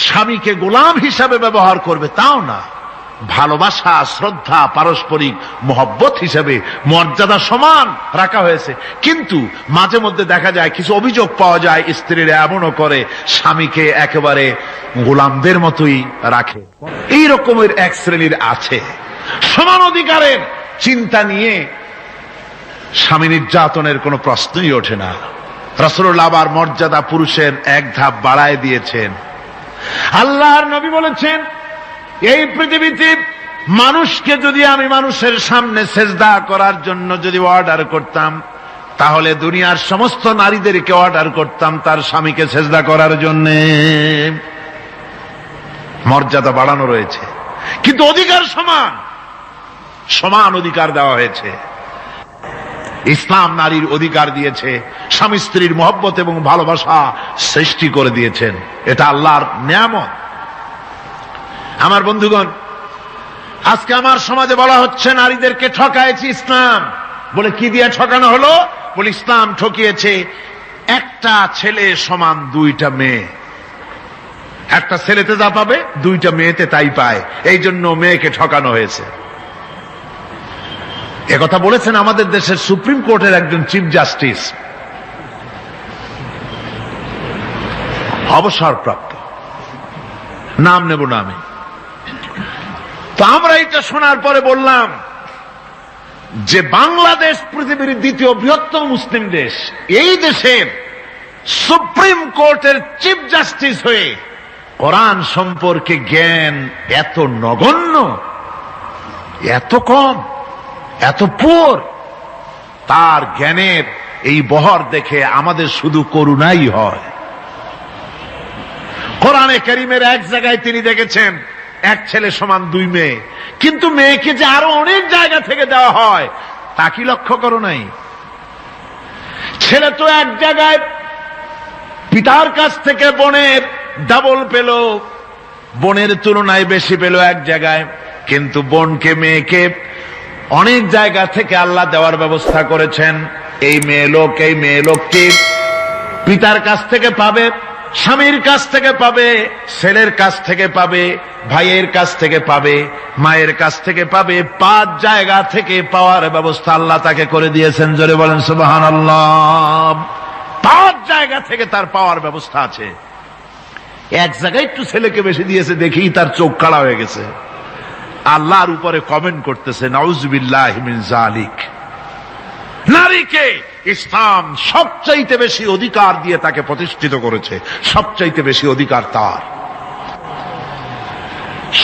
স্বামীকে গোলাম হিসাবে ব্যবহার করবে তাও না। ভালোবাসা, শ্রদ্ধা, পারস্পরিক মহব্বত হিসেবে মর্যাদা সমান রাখা হয়েছে। কিন্তু মাঝে মধ্যে দেখা যায়, কিছু অভিযোগ পাওয়া যায়, স্ত্রীরা এমনও করে স্বামীকে একেবারে গোলামদের মতোই রাখে। এই রকমের এক শ্রেণীর আছে। সমান অধিকারের চিন্তা নিয়ে স্বামী নির্যাতনের কোনো প্রশ্নই ওঠে না। রাসূলুল্লাহ আবার মর্যাদা পুরুষের এক ধাপ বাড়ায় দিয়েছেন। আল্লাহর নবী বলেছেন, এই পৃথিবীতে মানুষকে যদি আমি মানুষের সামনে সেজদা করার জন্য যদি অর্ডার করতাম, তাহলে দুনিয়ার সমস্ত নারীদেরকে অর্ডার করতাম তার স্বামীকে সেজদা করার জন্য। মর্যাদা বাড়ানো রয়েছে, কিন্তু অধিকার সমান, সমান অধিকার দেওয়া হয়েছে। ইসলাম নারীর অধিকার দিয়েছে, স্বামী স্ত্রীর মহব্বত এবং ভালোবাসা সৃষ্টি করে দিয়েছেন। এটা আল্লাহর নিয়ামত। আমার বন্ধুগণ, আজকে আমার সমাজে বলা হচ্ছে নারীদেরকে ঠকাইছে ইসলাম। বলে কি দিয়ে ঠকানো হলো? বলে ইসলাম ঠকিয়েছে একটা ছেলে সমান দুইটা মেয়ে। একটা ছেলেতে যা পাবে দুইটা মেয়েতে তাই পায়, এই জন্য মেয়েকে ঠকানো হয়েছে। একথা বলেছেন আমাদের দেশের সুপ্রিম কোর্টের একজন চিফ জাস্টিস। অবসরপ্রাপ্ত, নাম নেব না আমি। তো আমরা এটা শোনার পরে বললাম যে বাংলাদেশ পৃথিবীর দ্বিতীয় বৃহত্তম মুসলিম দেশ, এই দেশের সুপ্রিম কোর্টের চিফ জাস্টিস হয়ে কোরআন সম্পর্কে জ্ঞান এত নগণ্য, এত কম, এত পুর, তার জ্ঞানের এই বহর দেখে আমাদের শুধু করুণাই হয়। কোরআনে কারীমের এক জায়গায় তিনি দেখেছেন এক ছেলে সমান 2 মেয়ে, কিন্তু মেয়েকে যে আরো অনেক জায়গা থেকে দেওয়া হয় তা কি লক্ষ্য করো নাই? ছেলে তো এক জায়গায় পিতার কাছ থেকে বোনের ডাবল পেল, বোনের তুলনায় বেশি পেল এক জায়গায়, কিন্তু বোনকে মেয়েকে অনেক জায়গা থেকে আল্লাহ দেওয়ার ব্যবস্থা করেছেন। এই মেয়ে লোককে পিতার কাছ থেকে পাবে, স্বামীর কাছ থেকে পাবে, ছেলের কাছ থেকে পাবে, ভাইয়ের কাছ থেকে পাবে, মায়ের কাছ থেকে পাবে, 5 জায়গা থেকে পাওয়ার ব্যবস্থা আল্লাহ তাকে করে দিয়েছেন। জোরে বলেন সুবহানাল্লাহ। 5 জায়গা থেকে তার পাওয়ার ব্যবস্থা আছে। এক জায়গায় একটু ছেলেকে বেশি দিয়েছে, দেখি তার চোখ কাড়া হয়ে গেছে, আল্লাহর উপরে কমেন্ট করতেছে নাউযুবিল্লাহি মিন যালিক। নারীকে ইসলাম সবচাইতে বেশি অধিকার দিয়ে তাকে প্রতিষ্ঠিত করেছে, সবচাইতে বেশি অধিকার তার,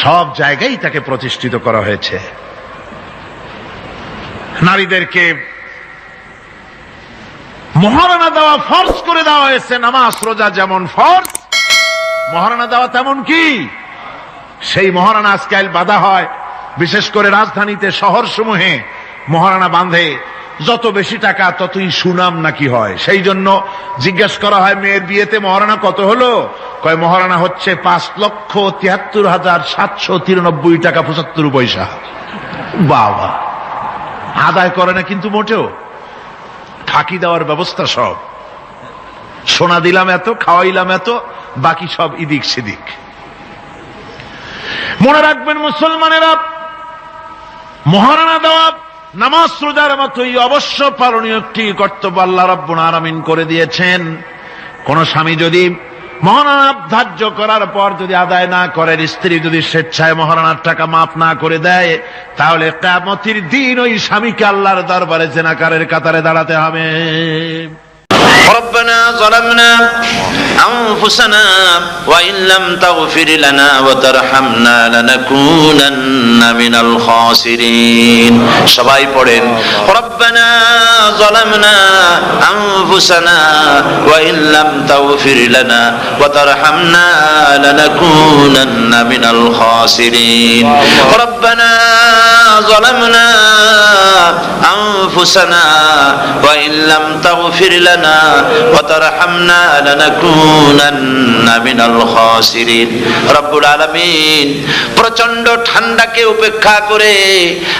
সব জায়গায় তাকে প্রতিষ্ঠিত করা হয়েছে। নারীদেরকে মহারণা দেওয়া ফরজ করে দেওয়া হয়েছে। নামাজ রোজা যেমন ফরজ, মহারণা দেওয়া তেমন কি? সেই মহারণা আজকাল বাঁধা হয়, বিশেষ করে রাজধানীতে, শহর সমূহে মহারণা বাঁধে। যত বেশি টাকা ততই সুনাম নাকি হয়। সেই জন্য জিজ্ঞেস করা হয় মেয়ের বিয়েতে মহারণা কত হলো? কয় মহারণা হচ্ছে 5,73,793 টাকা 75 পয়সা। বাবা, আদায় করে না কিন্তু মোটেও, ফাঁকি দেওয়ার ব্যবস্থা সব। সোনা দিলাম এত, খাওয়াইলাম এত, বাকি সব ইদিক সেদিক। মনে রাখবেন মুসলমানেরা, মহারণা দেওয়া নামাজ রোজার মতোই অবশ্য পালনীয় একটি কর্তব্য আল্লাহ রাব্বুল আলামিন করে দিয়েছেন। কোন স্বামী যদি মহারণা ধার্য করার পর যদি আদায় না করেন, স্ত্রী যদি স্বেচ্ছায় মহারণার টাকা মাফ না করে দেয়, তাহলে কিয়ামতের দিন ওই স্বামীকে আল্লাহর দরবারে জেনাকারের কাতারে দাঁড়াতে হবে। ربنا ظلمنا أنفسنا وإن لم تغفر لنا وترحمنا لنكونن من الخاسرين সবাই পড়েন ربنا ظلمنا أنفسنا وإن لم تغفر لنا وترحمنا لنكونن من الخاسرين ربنا ظلمنا أنفسنا وإن لم تغفر لنا وترحمنا لنكونن من الخاسرين রব্বুল আলামিন প্রচন্ড ঠান্ডাকে উপেক্ষা করে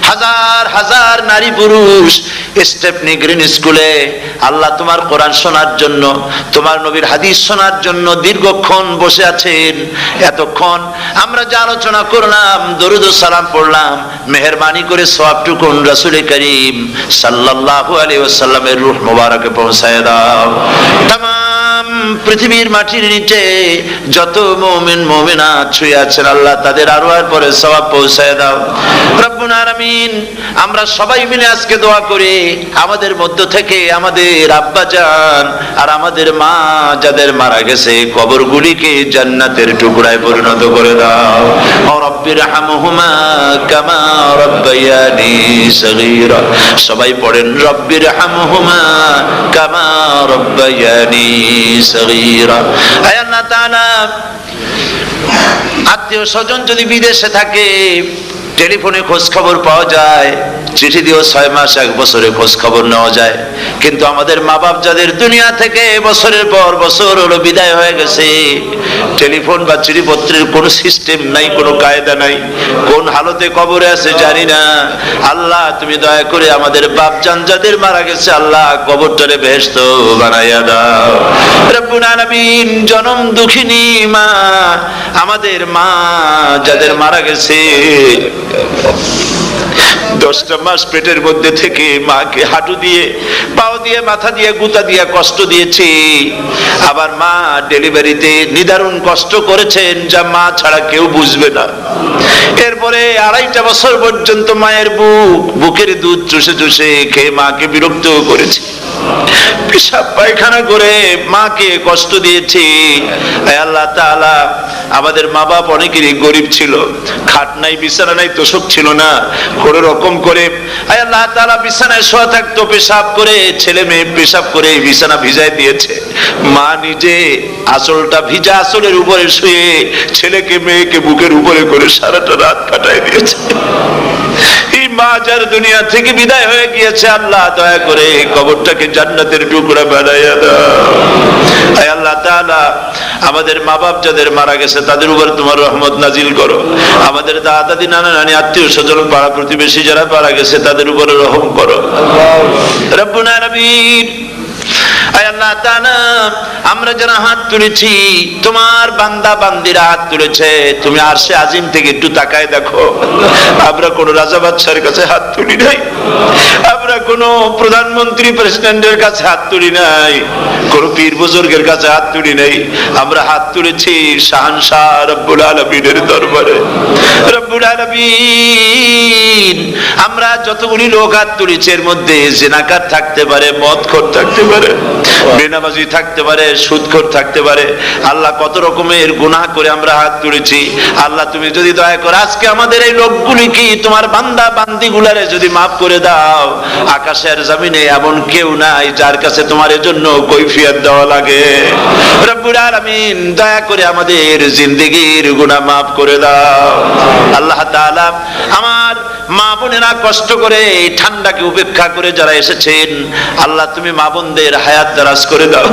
হাজার হাজার নারী পুরুষ স্টেপনি গ্রিন স্কুলে আল্লাহ তোমার কোরআন শোনার জন্য, তোমার নবীর হাদিস শোনার জন্য দীর্ঘক্ষণ বসে আছেন। এতক্ষণ আমরা যে আলোচনা করলাম, দরুদ ও সালাম পড়লাম, মেহেরবানি করে সওয়াবটুকু রাসূল করিম সাল্লাল্লাহু আলাইহি ওয়াসাল্লামের রূহ মোবারকে পৌঁছায় দাও। তামাম পৃথিবীর মাটির নিচে যত মুমিন মুমিনাত শুয়ে আছেন আল্লাহ তাদের আরওয়ার পরে সওয়াব পৌঁছায় দাও রব্বুল আলামিন। আমরা সবাই মিলে আজকে দোয়া করি, আমাদের মধ্য থেকে আমাদের আব্বা জান আর আমাদের মা যাদের মারা গেছে কবরগুলিকে জান্নাতের টুকরায় পরিণত করে দাও। রব্বির হামহুমা কামা রব্বায়ানি সগীরা। সবাই পড়েন রব্বির হামহুমা কামা রব্বায়ানি সগীরা। হে আল্লাহ তাআলা, আত্মীয় স্বজন যদি বিদেশে থাকে টেলিফোনে খোঁজ খবর পাওয়া যায়, চিঠি দিয়েও 6 মাস 1 বছরে খোঁজ খবর নেওয়া যায়, কিন্তু আমাদের মা বাপ যাদের দুনিয়া থেকে বছরের পর বছর হলো বিদায় হয়ে গেছে, টেলিফোন বা চিঠিপত্রের কোনো সিস্টেম নাই, কোনো কায়দা নাই, কোন হালতে কবরে আছে জানি না। আল্লাহ তুমি দয়া করে আমাদের বাপ জান যাদের মারা গেছে আল্লাহ কবরটারে বেহেশত বানাইয়া দাও রব্বুল আলামিন। জনম দুঃখিনী মা, আমাদের মা যাদের মারা গেছে 10টা মাস পেটের মধ্যে থেকে মাকে হাঁটু দিয়ে, পাও দিয়ে, মাথা দিয়ে, গুতা দিয়ে কষ্ট দিয়েছি। আবার মা ডেলিভারিতে নিদারুণ কষ্ট করেছেন, যা মা ছাড়া কেউ বুঝবে না। এরপরে 2.5 বছর পর্যন্ত মায়ের বুকের দুধ চুষে চুষে খেয়ে মাকে বিরক্ত করেছে, পেশাব পায়খানা করে মাকে কষ্ট দিয়েছি। আল্লাহ তাআলা, আমাদের মা বাপ অনেকেরই গরিব ছিল, খাট নাই, বিছানা নাই, তোষক ছিল না, কোন রকম করে আল্লাহ তাআলা বিছানায় শোয়া থাকতো, পেশাব করে, ছেলে মেয়ে পেশাব করে বিছানা ভিজায় দিয়েছে। মা নিজে আঁচলটা ভিজা আঁচলের উপরে শুয়ে ছেলেকে মেয়েকে বুকের উপরে করে সারাটা রাত কাটায় দিয়েছে। এই মা যার দুনিয়া থেকে বিদায় হয়ে গিয়েছে, আল্লাহ দয়া করে কবরটাকে জান্নাতের টুকরা বানাইয়া দাও। আয় আল্লাহ তাআলা, আমাদের মা বাপ যাদের মারা গেছে তাদের উপর তোমার রহমত নাজিল করো। আমাদের দাদা দাদি, নানা নানি, আত্মীয় স্বজন, পাড়া প্রতিবেশী যারা মারা গেছে তাদের উপরে রহম করো। রব্বুল আলামিন, আয় আল্লাহ তাআলা, আমরা যারা হাত তুলেছি, তোমার বান্দা বান্দিরা হাত তুলেছে, তুমি আরশে আজিম থেকে একটু তাকায় দেখো। আমরা কোন রাজা বাদশার কাছে হাত তুলি নাই, আমরা কোন প্রধানমন্ত্রী প্রেসিডেন্টের কাছে হাত তুলি নাই, কোন পীর বুজুর্গের কাছে হাত তুলি নাই। আমরা হাত তুলেছি শাহনশাহ রব্বুল আলামিনের দরবারে। রব্বুল আলামিন, আমরা যতগুলি লোক হাত তুলেছি এর মধ্যে জিনাকার থাকতে পারে, মদখোর থাকতে পারে, বেনামাজি থাকতে পারে, সুদখোর থাকতে পারে। আল্লাহ, কত রকমের গুনাহ করে আমরা হাত তুলেছি। আল্লাহ, তুমি যদি দয়া করে আজকে আমাদের এই লোকগুলি কি তোমার বান্দা বান্দি গুলারে যদি মাফ করে দাও, আকাশের জমিনে এমন কেউ নাই যার কাছে তোমার জন্য কৈফিয়ত দেওয়া লাগে। রব্বুল আলামিন, দয়া করে আমাদের জিন্দেগির গুনাহ মাফ করে দাও। আল্লাহ তাআলা, আমার মা বোনেরা কষ্ট করে এই ঠান্ডাকে উপেক্ষা করে যারা এসেছেন, আল্লাহ তুমি মা বোনদের হায়াত দারাজ করে দাও,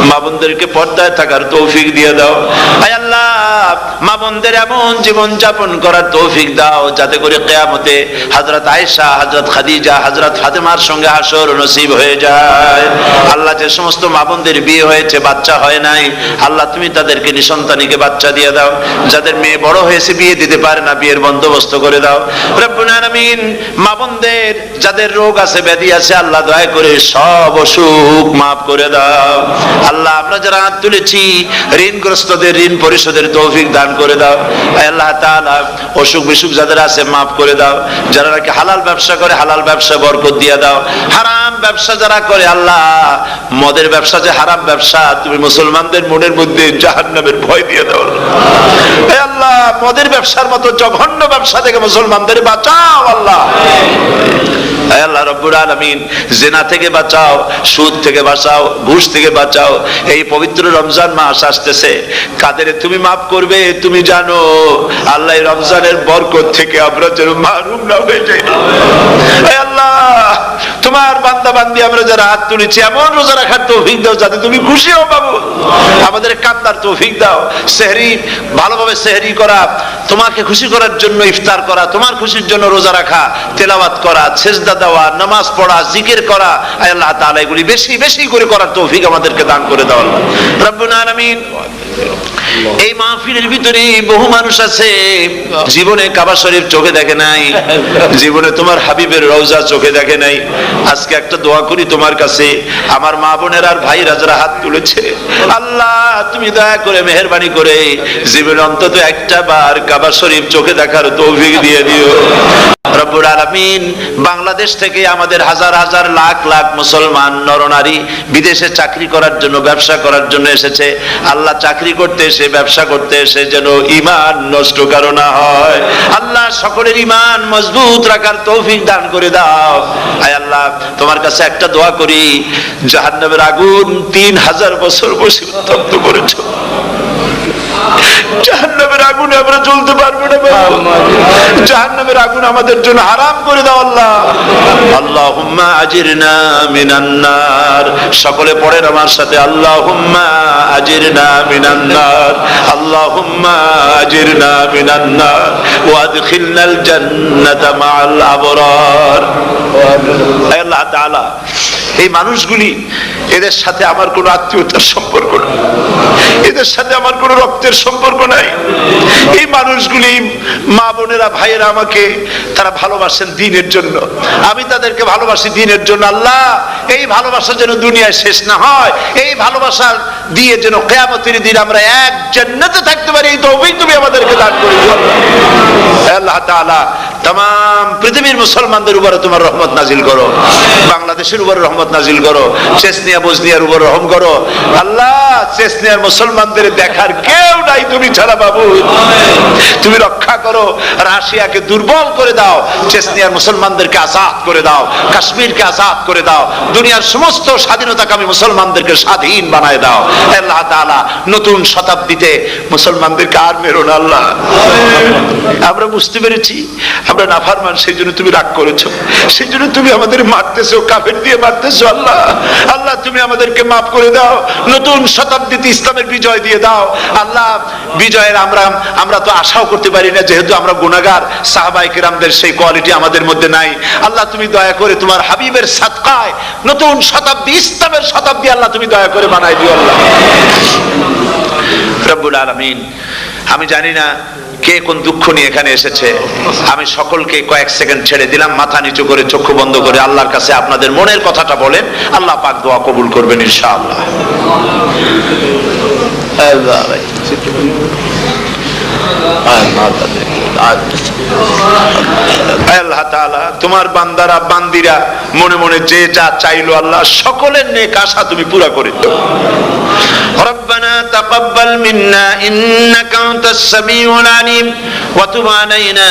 মা বোনদেরকে পর্দায় থাকার তৌফিক দিয়ে দাও। আয় আল্লাহ, মা বোনদের এমন জীবন যাপন করার তৌফিক দাও যাতে করে কিয়ামতে হযরত আয়েশা, হযরত খাদিজা, হযরত ফাতেমার সঙ্গে হাসর নসিব হয়ে যায়। আল্লাহ, যে সমস্ত মা বোনদের বিয়ে হয়েছে, বাচ্চা হয় নাই, আল্লাহ তুমি তাদেরকে নিঃসন্তানীকে বাচ্চা দিয়ে দাও। যাদের মেয়ে বড় হয়েছে, বিয়ে দিতে পারে না, বিয়ের বন্দোবস্ত করে দাও। রব্বুল আলামিন, মা বোনদের যাদের রোগ আছে, ব্যাধি আছে, আল্লাহ দয়া করে সব অসুখ মাফ করে দাও। আল্লাহ, আমরা যারা হাত তুলেছি, ঋণগ্রস্তদের ঋণ পরিশোধের তৌফিক দান করে দাও। আল্লাহ তাআলা, অসুখ বিসুখ যাদের আছে মাফ করে দাও। যারা নাকি হালাল ব্যবসা করে, হালাল ব্যবসা বরকত দিয়ে দাও। হারাম ব্যবসা যারা করে, আল্লাহ মদের ব্যবসা যে হারাম ব্যবসা, তুমি মুসলমানদের মনের মধ্যে জাহান্নামের ভয় দিয়ে দাও। আল্লাহ, মদের ব্যবসার মতো জঘন্য ব্যবসা থেকে মুসলমানদের বাঁচাও। আল্লাহ, আল্লাহ রব্বুল আলামিন, জিনা থেকে বাঁচাও, সুদ থেকে বাঁচাও, ঘুষ থেকে বাঁচাও। এই পবিত্র রমজান মাস আসতেছে, কাদের তুমি মাফ করবে তুমি জানো। আল্লাহ, রমজানের বরকত থেকে আমরা যেন মাহরুম না হয়ে যাই। আল্লাহ, তোমার বান্দা বান্দি আমরা যারা হাত তুলেছি, এমন রোজা রাখার তৌফিক দাও যাতে তুমি খুশি হও বাবু। আমাদের কান্দার তৌফিক দাও, সেহরি ভালোভাবে সেহরি করা, তোমাকে খুশি করার জন্য ইফতার করা, তোমার খুশির জন্য রোজা রাখা, তেলাওয়াত করা, সেজদা দেওয়া, নামাজ পড়া, জিকির করা। আয় আল্লাহ তাআলা, এগুলি বেশি বেশি করে করার তৌফিক আমাদেরকে দান করে দাও। রব্বুল আলামিন, এই মাহফিলের ভিতরে বহু মানুষ আছে জীবনে কাবা শরীফ চোখে দেখে নাই, জীবনে তোমার হাবিবের রওজা চোখে দেখে নাই। আজকে একটা দোয়া করি তোমার কাছে, আমার মা বোনের আর ভাইরা যারা হাত তুলেছে, আল্লাহ তুমি দয়া করে মেহেরবানি করে জীবনে অন্তত একটা বার কাবা শরীফ চোখে দেখার তৌফিক দিয়ে দিও। রব্বুল আলামিন, বাংলাদেশ থেকে আমাদের হাজার হাজার লাখ লাখ মুসলমান নরনারী বিদেশে চাকরি করার জন্য, ব্যবসা করার জন্য এসেছে। আল্লাহ, চাকরি করতে এসে, ব্যবসা করতে এসে যেন ঈমান নষ্ট কারো না হয়। আল্লাহ, সকলের ঈমান মজবুত রাখার তৌফিক দান করে দাও। আয় আল্লাহ, তোমার কাছে একটা দোয়া করি, জাহান্নামের আগুন 3000 বছর বসে উত্তপ্ত করেছো, জাহান্নামের আগুনে আমরা জ্বলতে পারবো না বাবা। জাহান্নামের আগুন আমাদের জন্য হারাম করে দাও আল্লাহ। আল্লাহুম্মা আজিরনা মিনান নার। সকলে পড়েন আমার সাথে, আল্লাহুম্মা আজিরনা মিনান নার, আল্লাহুম্মা আজিরনা মিনান নার ওয়া আদখিলনাল জান্নাতা মাআল আবরার। আল্লাহ তাআলা, এই মানুষগুলি, এদের সাথে আমার কোনো আত্মীয়তার সম্পর্ক নেই, এদের সাথে আমার কোনো রক্তের সম্পর্ক নাই। এই মানুষগুলি, মা বোনেরা, ভাইয়েরা, আমাকে তারা ভালোবাসেন দ্বীনের জন্য, আমি তাদেরকে ভালোবাসি দ্বীনের জন্য। আল্লাহ, এই ভালোবাসা যেন দুনিয়ায় শেষ না হয়, এই ভালোবাসা দিয়ে যেন কিয়ামতের দিন আমরা এক জান্নাতে থাকতে পারি, এই তৌফিক তুমি আমাদেরকে দান করে দিও। আল্লাহ তাআলা तमाम পৃথিবীর মুসলমানদের উপরে তোমার রহমত নাজিল করো, বাংলাদেশের উপরে রহমত নাজিল করো, চেচনিয়া বসনিয়ার উপর রহম করো। আল্লাহ, চেচনিয়ার মুসলমানদের দেখার কেউ নাই তুমি ছাড়া বাবু, তুমি রক্ষা করো। রাশিয়াকে দুর্বল করে দাও, চেচনিয়ার মুসলমানদেরকে আজাদ করে দাও, কাশ্মীরকে আজাদ করে দাও, দুনিয়ার সমস্ত স্বাধীনতাকামী মুসলমানদেরকে স্বাধীন বানায় দাও। আল্লাহ তাআলা নতুন শতাব্দীতে মুসলমানদেরকে আর মেরো না আল্লাহ। আমরা বুঝতে পেরেছি আমরা নাফরমান, সেই জন্য তুমি রাগ করেছো, সেই জন্য তুমি আমাদের মারতেছো, কাফের দিয়ে মারতেছো। আল্লাহ, আল্লাহ তুমি আমাদেরকে মাফ করে দাও, নতুন শতাব্দীতে ইসলামের বিজয় দিয়ে দাও। আল্লাহ, বিজয়ের আমরা তো আশাও করতে পারি না, যেহেতু আমরা গুনাহগার। সাহাবায়ে কেরামদের সেই কোয়ালিটি আমাদের মধ্যে নাই। আল্লাহ, তুমি দয়া করে তোমার হাবিবের সাদকায় নতুন শতাব্দী, ইসলামের শতাব্দী আল্লাহ তুমি দয়া করে বানাই দিও আল্লাহ রব্বুল আলামিন। আমি জানি না কে কোন দুঃখ নিয়ে এখানে এসেছে, আমি সকলকে কয়েক সেকেন্ড ছেড়ে দিলাম, মাথা নিচু করে চক্ষু বন্ধ করে আল্লাহর কাছে আপনাদের মনের কথাটা বলেন, আল্লাহ পাক দোয়া কবুল করবেন ইনশাআল্লাহ। আল্লাহ তাআলা তোমার বান্দারা বান্দিরা মনে মনে যে যা চাইলো আল্লাহ সকলের নেক আশা তুমি পুরা করে দাও। ربنا تقبل منا إنك أنت السميع العليم وتب علينا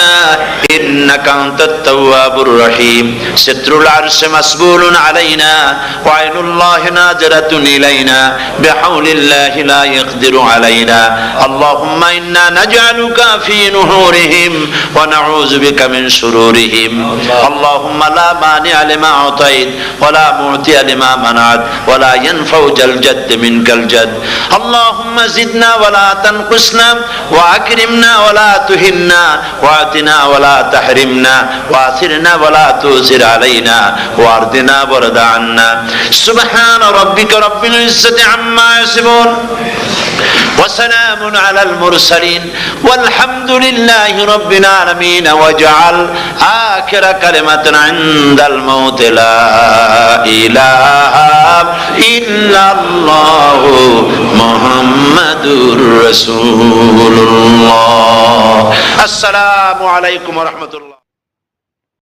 إنك أنت التواب الرحيم ستر العرش مسبول علينا وعين الله ناظرة إلينا بحول الله لا يقدر علينا اللهم إنا نجعلك في نحورهم ونعوذ بك من شرورهم اللهم لا مانع لما أعطيت ولا معطي لما منعت ولا ينفع ذا الجد منك الجد اللهم زدنا ولا تنقصنا وأكرمنا ولا تهنا وآتنا ولا تحرمنا وآثرنا ولا تؤثر علينا وأرضنا وارض عنا سبحان ربك رب العزة عما يصفون وسلام على المرسلين والحمد لله رب العالمين واجعل آخر كلمة عند الموت لا إله إلا الله محمد رسول الله السلام عليكم ورحمة الله